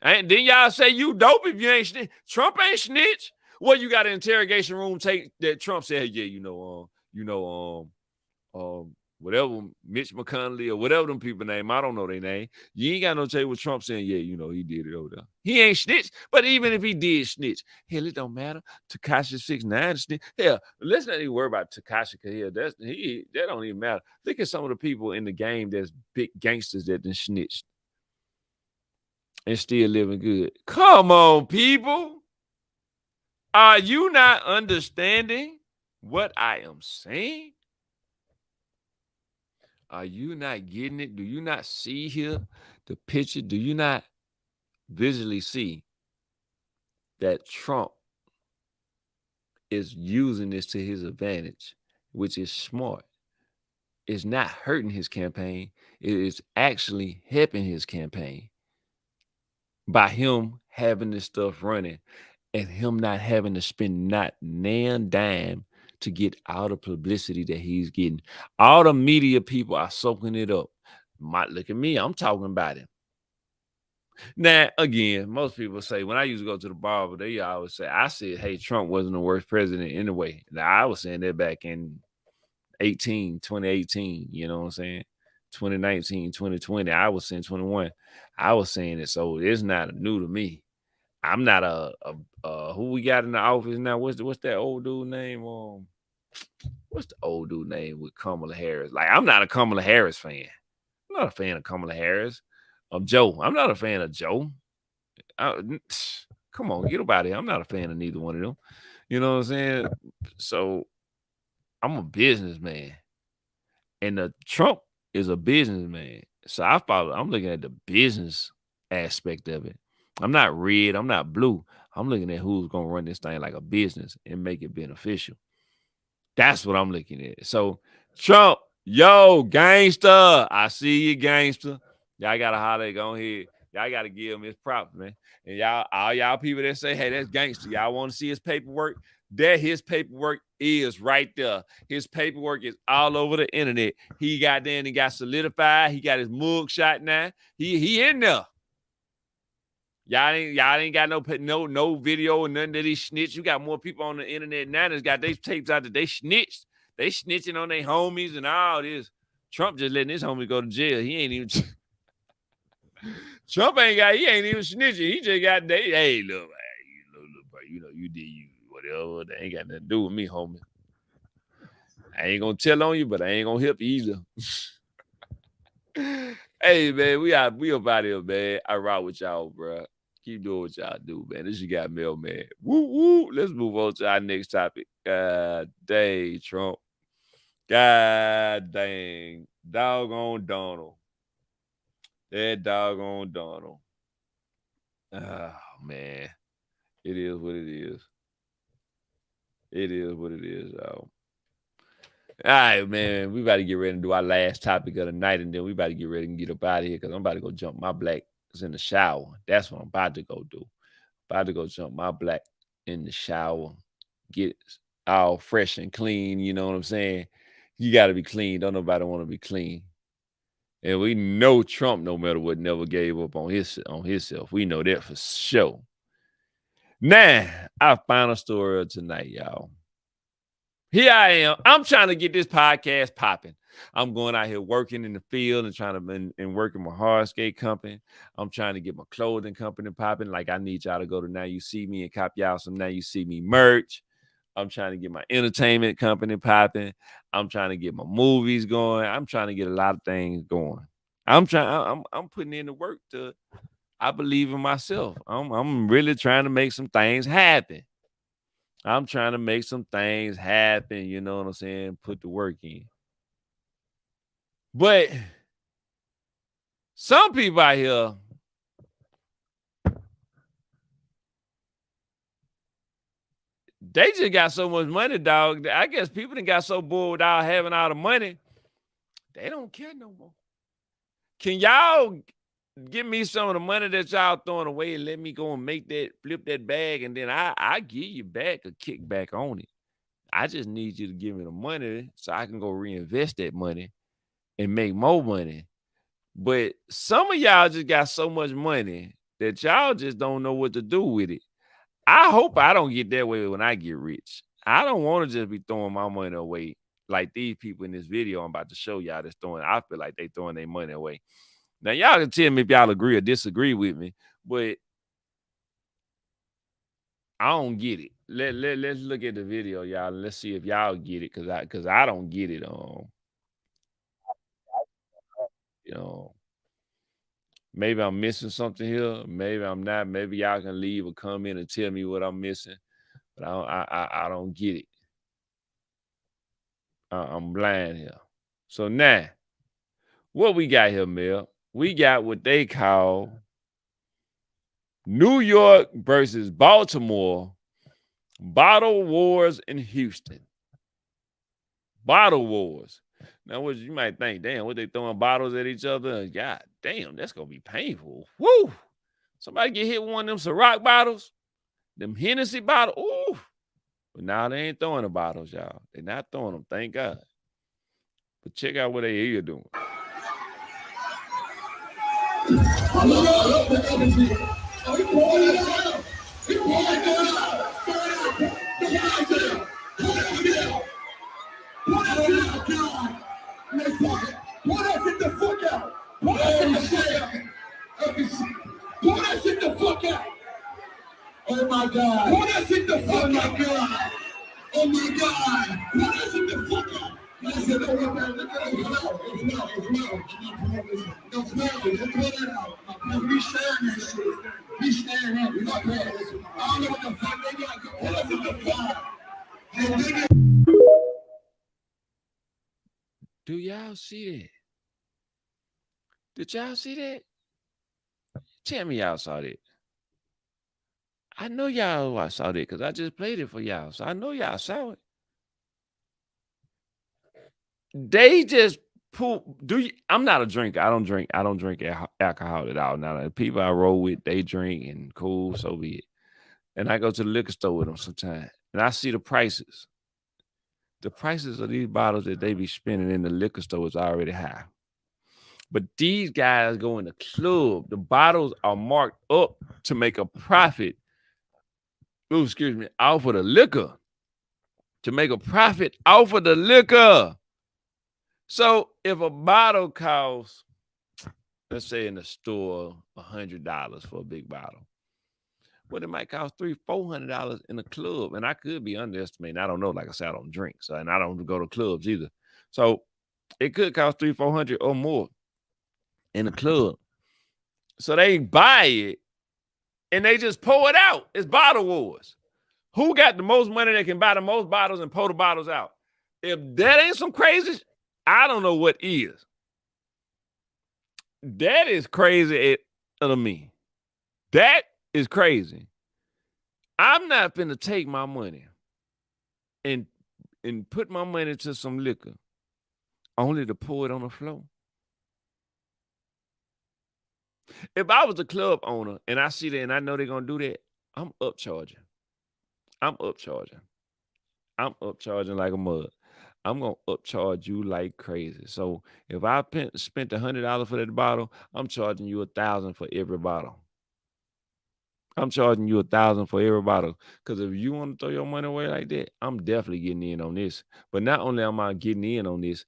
[SPEAKER 1] And then y'all say you dope if you ain't snitch. Trump ain't snitch. Well, you got an interrogation room take that Trump said, whatever Mitch McConnell or whatever them people name, I don't know their name. You ain't got no tell what Trump saying, he did it over there. He ain't snitch, but even if he did snitch, hell, it don't matter. Tekashi 6ix9ine snitch. Hell, let's not even worry about Tekashi because that don't even matter. Look at some of the people in the game that's big gangsters that done snitched and still living good. Come on, people. Are you not understanding what I am saying? Are you not getting it? Do you not see here the picture? Do you not visually see that Trump is using this to his advantage, which is smart? It's not hurting his campaign. It is actually helping his campaign by him having this stuff running and him not having to spend not nan dime to get all the publicity that he's getting. All the media people are soaking it up. Look at me, I'm talking about it. Now, again, most people say, when I used to go to the barber, they always say, I said, hey, Trump wasn't the worst president anyway. Now, I was saying that back in 2018, you know what I'm saying? 2019, 2020, I was saying 21. I was saying it, so it's not new to me. I'm not a who we got in the office now. What's that old dude name? What's the old dude name with Kamala Harris? Like, I'm not a Kamala Harris fan. I'm not a fan of Kamala Harris. Joe. I'm not a fan of Joe. Come on, get about it. I'm not a fan of neither one of them. You know what I'm saying? So I'm a businessman, and Trump is a businessman. So I'm looking at the business aspect of it. I'm not red. I'm not blue. I'm looking at who's going to run this thing like a business and make it beneficial. That's what I'm looking at. So Trump, yo, gangster. I see you, gangster. Y'all got to holler, go ahead. Y'all got to give him his props, man. And all y'all people that say, hey, that's gangster. Y'all want to see his paperwork? His paperwork is right there. His paperwork is all over the internet. He got there and he got solidified. He got his mug shot now. He in there. Y'all ain't got no video or nothing that he snitched. You got more people on the internet now that's got their tapes out that they snitched. They snitching on their homies and all this. Trump just letting his homies go to jail. He ain't even Trump he ain't even snitching. He just got hey, look, bro, you did you whatever. That ain't got nothing to do with me, homie. I ain't gonna tell on you, but I ain't gonna help you either. Hey, man, we up out here, man. I rock with y'all, bro. Keep doing what y'all do, man. This you got mail, man. Woo, woo. Let's move on to our next topic. God dang, Trump. God dang. Doggone Donald. That doggone Donald. Oh, man. It is what it is. It is what it is, y'all. All right, man. We about to get ready to do our last topic of the night, and then we about to get ready and get up out of here because I'm about to go jump my black in the shower. That's what I'm about to go do. About to go jump my black in the shower, get all fresh and clean. You know what I'm saying? You got to be clean. Don't nobody want to be clean. And we know Trump, no matter what, never gave up on himself. We know that for sure. Now, our final story of tonight, y'all. Here I am. I'm trying to get this podcast popping. I'm going out here working in the field and trying to and working my hardscape company. I'm trying to get my clothing company popping. Like I need y'all to go to Now You See Me and cop y'all some Now You See Me merch. I'm trying to get my entertainment company popping. I'm trying to get my movies going. I'm trying to get a lot of things going. I'm putting in the work to. I believe in myself. I'm really trying to make some things happen. I'm trying to make some things happen. You know what I'm saying? Put the work in. But some people out here, they just got so much money, dog. I guess people done got so bored without having all the money, they don't care no more. Can y'all give me some of the money that y'all throwing away and let me go and flip that bag, and then I give you back a kickback on it. I just need you to give me the money so I can go reinvest that money and make more money. But some of y'all just got so much money that y'all just don't know what to do with it. I hope I don't get that way when I get rich. I don't want to just be throwing my money away like these people in this video I'm about to show y'all that's throwing. I feel like they throwing their money away. Now, y'all can tell me if y'all agree or disagree with me, but I don't get it. Let's look at the video, y'all. Let's see if y'all get it, because I don't get it. You know, maybe I'm missing something here. Maybe I'm not. Maybe y'all can leave a comment and tell me what I'm missing. But I don't get it. I'm blind here. So now, what we got here, Mel? We got what they call New York versus Baltimore bottle wars in Houston. Bottle wars. Now, what you might think, damn, what they throwing bottles at each other? God damn, that's gonna be painful. Woo! Somebody get hit with one of them Ciroc bottles, them Hennessy bottles. Ooh! But now they ain't throwing the bottles, y'all. They're not throwing them, thank God. But check out what they here doing.
[SPEAKER 16] Oh my God. Pull that shit the fuck out. Oh my God. Pull that shit the fuck out. Listen, look at that. Look at that. It's pull it out. We sharing that shit. We sharing that. We not paying this. I don't know what the fuck they got. Pull that shit the fuck out.
[SPEAKER 1] Do y'all see that? Did y'all see that? Tell me y'all saw that. I know y'all saw that because I just played it for y'all. So I know y'all saw it. They just I'm not a drinker. I don't drink alcohol at all. Now the people I roll with, they drink and cool, so be it. And I go to the liquor store with them sometimes. And I see the prices. The prices of these bottles that they be spending in the liquor store is already high. But these guys go in the club. The bottles are marked up to make a profit. Oh, excuse me, off of the liquor. To make a profit off of the liquor. So if a bottle costs, let's say in the store, $100 for a big bottle, well, it might cost $300-400 in a club. And I could be underestimating. I don't know. Like I said, I don't drink. So, and I don't go to clubs either. So it could cost $300-400 or more in a club. So they buy it and they just pour it out. It's bottle wars. Who got the most money that can buy the most bottles and pour the bottles out? If that ain't some crazy, I don't know what is. That is crazy to me. That is crazy. I'm not finna take my money and put my money to some liquor only to pour it on the floor. If I was a club owner and I see that and I know they're gonna do that, I'm upcharging. I'm upcharging like a mug. I'm gonna upcharge you like crazy. So if I spent $100 for that bottle, I'm charging you $1,000 for every bottle. I'm charging you $1,000 for every bottle. Because if you want to throw your money away like that, I'm definitely getting in on this. But not only am I getting in on this,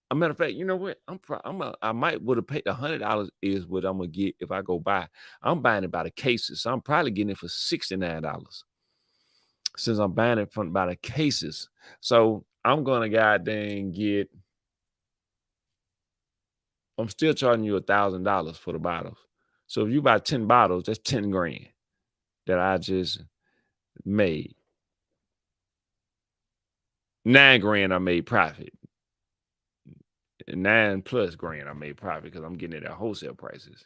[SPEAKER 1] a matter of fact, you know what? I might would have paid $100 is what I'm gonna get if I go buy. I'm buying it by the cases, so I'm probably getting it for $69 since I'm buying it by the cases. So I'm gonna goddamn get. I'm still charging you $1,000 for the bottles. So if you buy 10 bottles, that's 10 grand that I just made. 9 grand I made profit. 9 plus grand I made profit because I'm getting it at wholesale prices.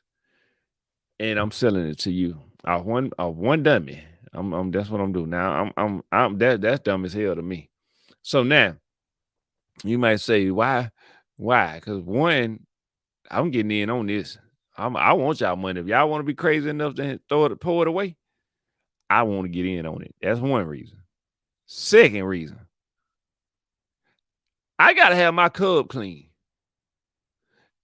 [SPEAKER 1] And I'm selling it to you. One dummy. That's what I'm doing. Now that's dumb as hell to me. So now you might say, why? Because one, I'm getting in on this. I want y'all money. If y'all want to be crazy enough to pour it away, I want to get in on it. That's one reason. Second reason, I gotta have my cub clean.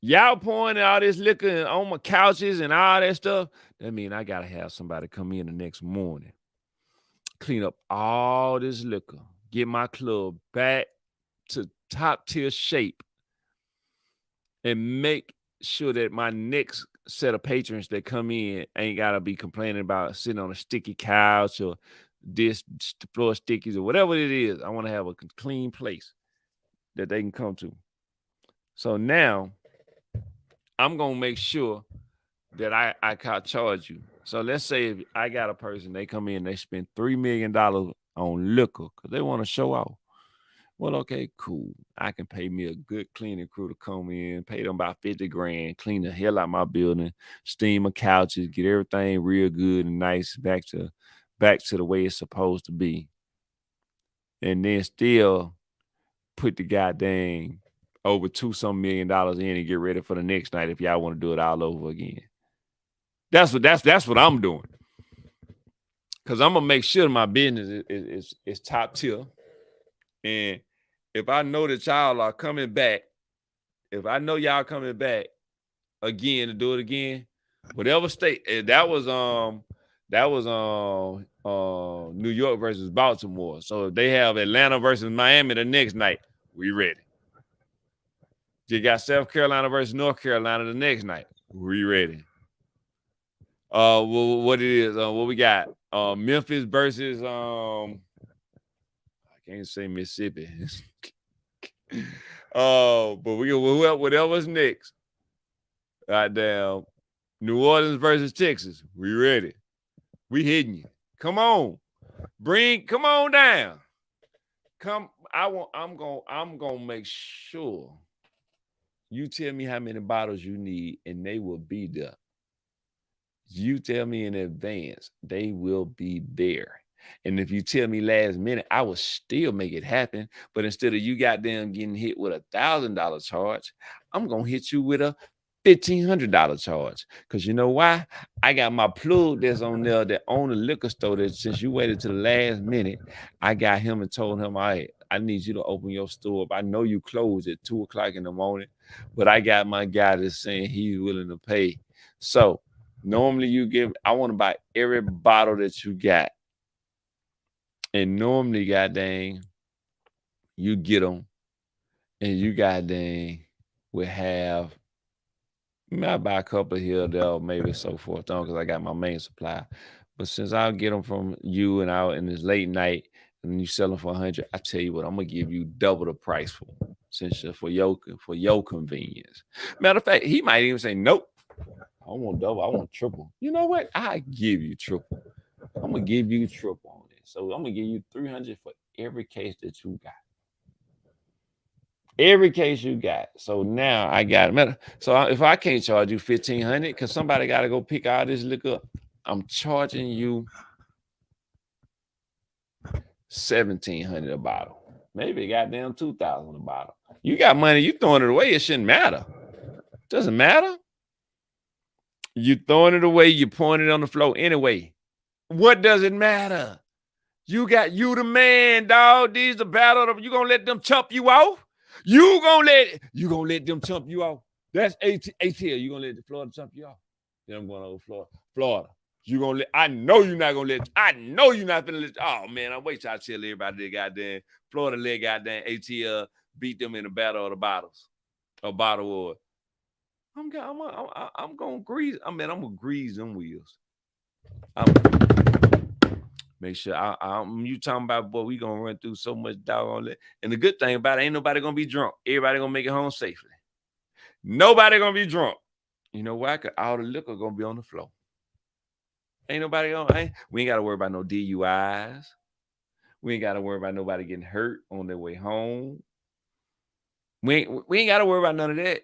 [SPEAKER 1] Y'all pouring all this liquor on my couches and all that stuff. That means I gotta have somebody come in the next morning, clean up all this liquor, get my club back to top tier shape, and make sure that my next set of patrons that come in ain't gotta be complaining about sitting on a sticky couch or this floor stickies or whatever it is. I want to have a clean place that they can come to. So now I'm gonna make sure that I can charge you. So let's say if I got a person, they come in, they spend $3 million on liquor because they want to show off. Well, okay, cool. I can pay me a good cleaning crew to come in, pay them about 50 grand, clean the hell out of my building, steam my couches, get everything real good and nice back to the way it's supposed to be. And then still put the goddamn over $2-some million in and get ready for the next night if y'all want to do it all over again. That's what I'm doing. Because I'm gonna make sure my business is top tier. And if I know that y'all are coming back, if I know y'all coming back again to do it again, whatever state that was New York versus Baltimore. So if they have Atlanta versus Miami the next night, we ready. You got South Carolina versus North Carolina the next night, we ready. What it is? What we got? Memphis versus I can't say Mississippi. But we whatever's next. Goddamn, New Orleans versus Texas. We ready. We hitting you. Come on. Come on down. I'm gonna make sure you tell me how many bottles you need, and they will be there. You tell me in advance, they will be there. And if you tell me last minute, I will still make it happen. But instead of you goddamn getting hit with $1,000 charge, I'm gonna hit you with a $1,500 charge. Because you know why? I got my plug that's on there that own the liquor store that since you waited to the last minute, I got him and told him, I need you to open your store up. I know you close at 2:00 in the morning, but I got my guy that's saying he's willing to pay. So normally I want to buy every bottle that you got. And normally, goddamn, you get them and you goddamn will have, I buy a couple here, there, maybe so forth on because I got my main supply. But since I'll get them from you and out in this late night and you sell them for 100, I tell you what, I'm gonna give you double the price for them, since for your convenience. Matter of fact, he might even say, nope, I don't want double, I want triple. You know what? I give you triple. I'm gonna give you triple on it. So I'm gonna give you 300 for every case that you got. Every case you got. So now I got it. So if I can't charge you $1,500 because somebody got to go pick all this liquor, I'm charging you $1,700 a bottle. Maybe goddamn $2,000 a bottle. You got money, you throwing it away. It shouldn't matter. Doesn't matter. You throwing it away. You pouring it on the floor anyway. What does it matter? You the man, dog. These the battle. You gonna let them chump you off? You gonna let them chump you off? That's ATL. You gonna let the Florida chump you off? Then I'm going over Florida. You gonna let? I know you're not gonna let. I know you're not gonna let. Oh man, I'm wait till I tell everybody that goddamn Florida let goddamn ATL beat them in the battle of the bottles, or bottle war. I'm gonna grease. I mean, I'm gonna grease them wheels. Make sure you talking about, boy, we gonna run through so much doggone it. And the good thing about it, ain't nobody gonna be drunk. Everybody gonna make it home safely. Nobody gonna be drunk. You know why? Cause all the liquor gonna be on the floor. Ain't nobody gonna. We ain't gotta worry about no DUIs. We ain't gotta worry about nobody getting hurt on their way home. We ain't gotta worry about none of that.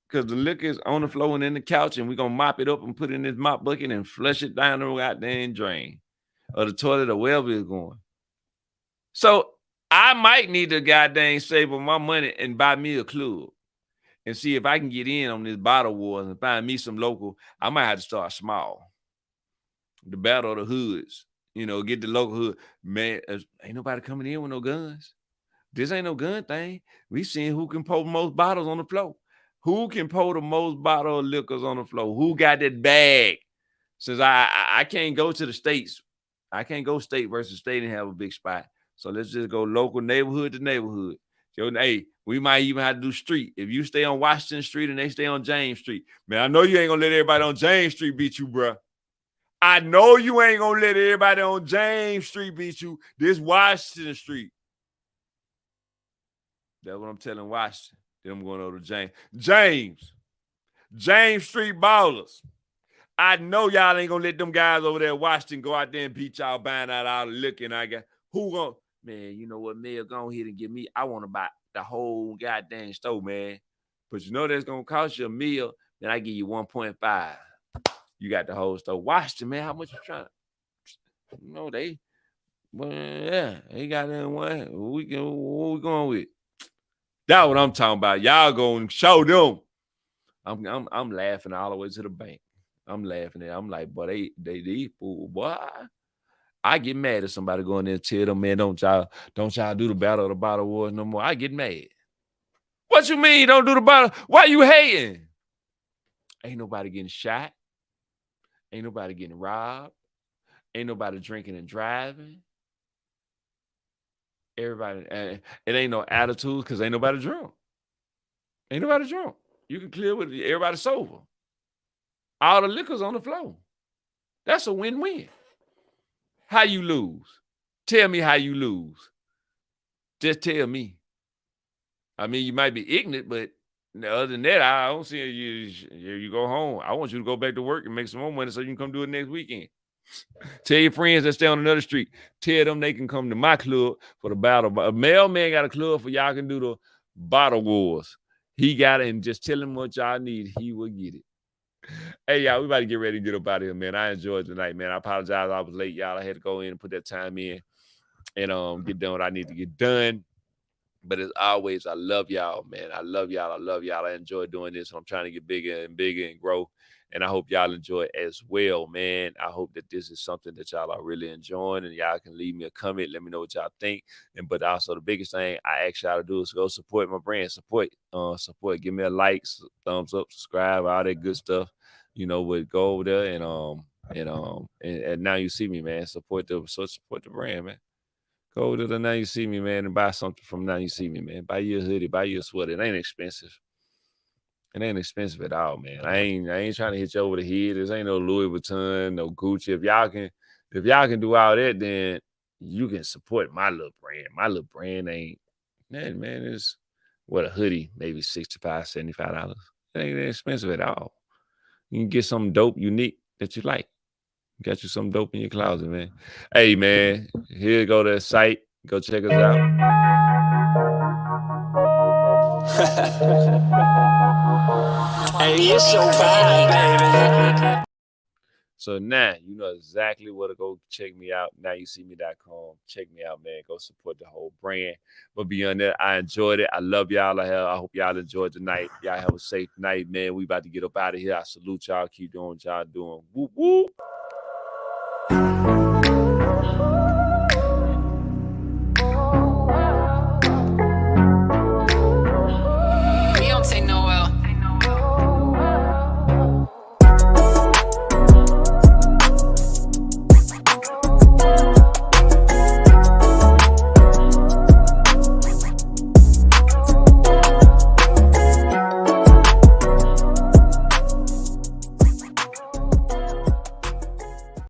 [SPEAKER 1] Cause the liquor is on the floor and in the couch, and we gonna mop it up and put it in this mop bucket and flush it down the goddamn drain, or the toilet, or wherever it's going. So I might need to goddamn save up my money and buy me a club and see if I can get in on this bottle war and find me some local. I might have to start small. The battle of the hoods, get the local hood. Man, ain't nobody coming in with no guns. This ain't no gun thing. We seeing who can pour the most bottles on the floor. Who can pour the most bottle of liquors on the floor? Who got that bag? Since I can't go to the states. I can't go state versus state and have a big spot. So let's just go local, neighborhood to neighborhood. So, hey, we might even have to do street. If you stay on Washington Street and they stay on James Street, man, I know you ain't gonna let everybody on James Street beat you, bro. I know you ain't gonna let everybody on James Street beat you. This Washington Street. That's what I'm telling Washington. Then I'm going over to James Street Ballers. I know y'all ain't gonna let them guys over there at Washington go out there and beat y'all buying out all the liquor. And I got who gonna, man, you know what, Mel, go ahead and give me. I want to buy the whole goddamn store, man. But you know that's gonna cost you a meal, then I give you 1.5. You got the whole store. Washington, man, how much you trying? You know, they got that one. What we going with? That's what I'm talking about. Y'all gonna show them. I'm laughing all the way to the bank. I'm laughing at. I'm like, boy, they fool, boy. I get mad if somebody go in there and tell them, man, don't y'all do the battle of the bottle wars no more. I get mad. What you mean don't do the battle? Why you hating? Ain't nobody getting shot. Ain't nobody getting robbed. Ain't nobody drinking and driving. Everybody, it ain't no attitude because ain't nobody drunk. Ain't nobody drunk. You can clear with everybody sober. All the liquor's on the floor. That's a win-win. How you lose? Tell me how you lose. Just tell me. I mean, you might be ignorant, but other than that, I don't see you go home. I want you to go back to work and make some more money so you can come do it next weekend. Tell your friends that stay on another street. Tell them they can come to my club for the battle. A mailman got a club for y'all can do the bottle wars. He got it, and just tell him what y'all need. He will get it. Hey, y'all, we about to get ready to get up out of here, man. I enjoyed tonight, man. I apologize. I was late, y'all. I had to go in and put that time in and get done what I need to get done. But as always, I love y'all, man. I love y'all. I love y'all. I enjoy doing this. I'm trying to get bigger and bigger and grow. And I hope y'all enjoy it as well, man. I hope that this is something that y'all are really enjoying, and y'all can leave me a comment. Let me know what y'all think. But also the biggest thing I ask y'all to do is go support my brand. Support. Give me a like, thumbs up, subscribe, all that good stuff. Would go over there and now you see me, man. Support the brand, man. Go to the Now You See Me, man, and buy something from Now You See Me, man. Buy you a hoodie, buy you a sweater. It ain't expensive. It ain't expensive at all, man. I ain't trying to hit you over the head. This ain't no Louis Vuitton, no Gucci. If y'all can do all that, then you can support my little brand. My little brand ain't, man, it's what a hoodie, maybe $65, $75. It ain't expensive at all. You can get something dope, unique that you like. Got you some dope in your closet, man. Hey, man, here go to the site. Go check us out.
[SPEAKER 2] Hey, it's your vibe, baby.
[SPEAKER 1] So now you know exactly where to go check me out. NowYouSeeMe.com. Check me out, man. Go support the whole brand. But beyond that, I enjoyed it. I love y'all. I hope y'all enjoyed the night. Y'all have a safe night, man. We about to get up out of here. I salute y'all. Keep doing what y'all doing. Whoop, whoop.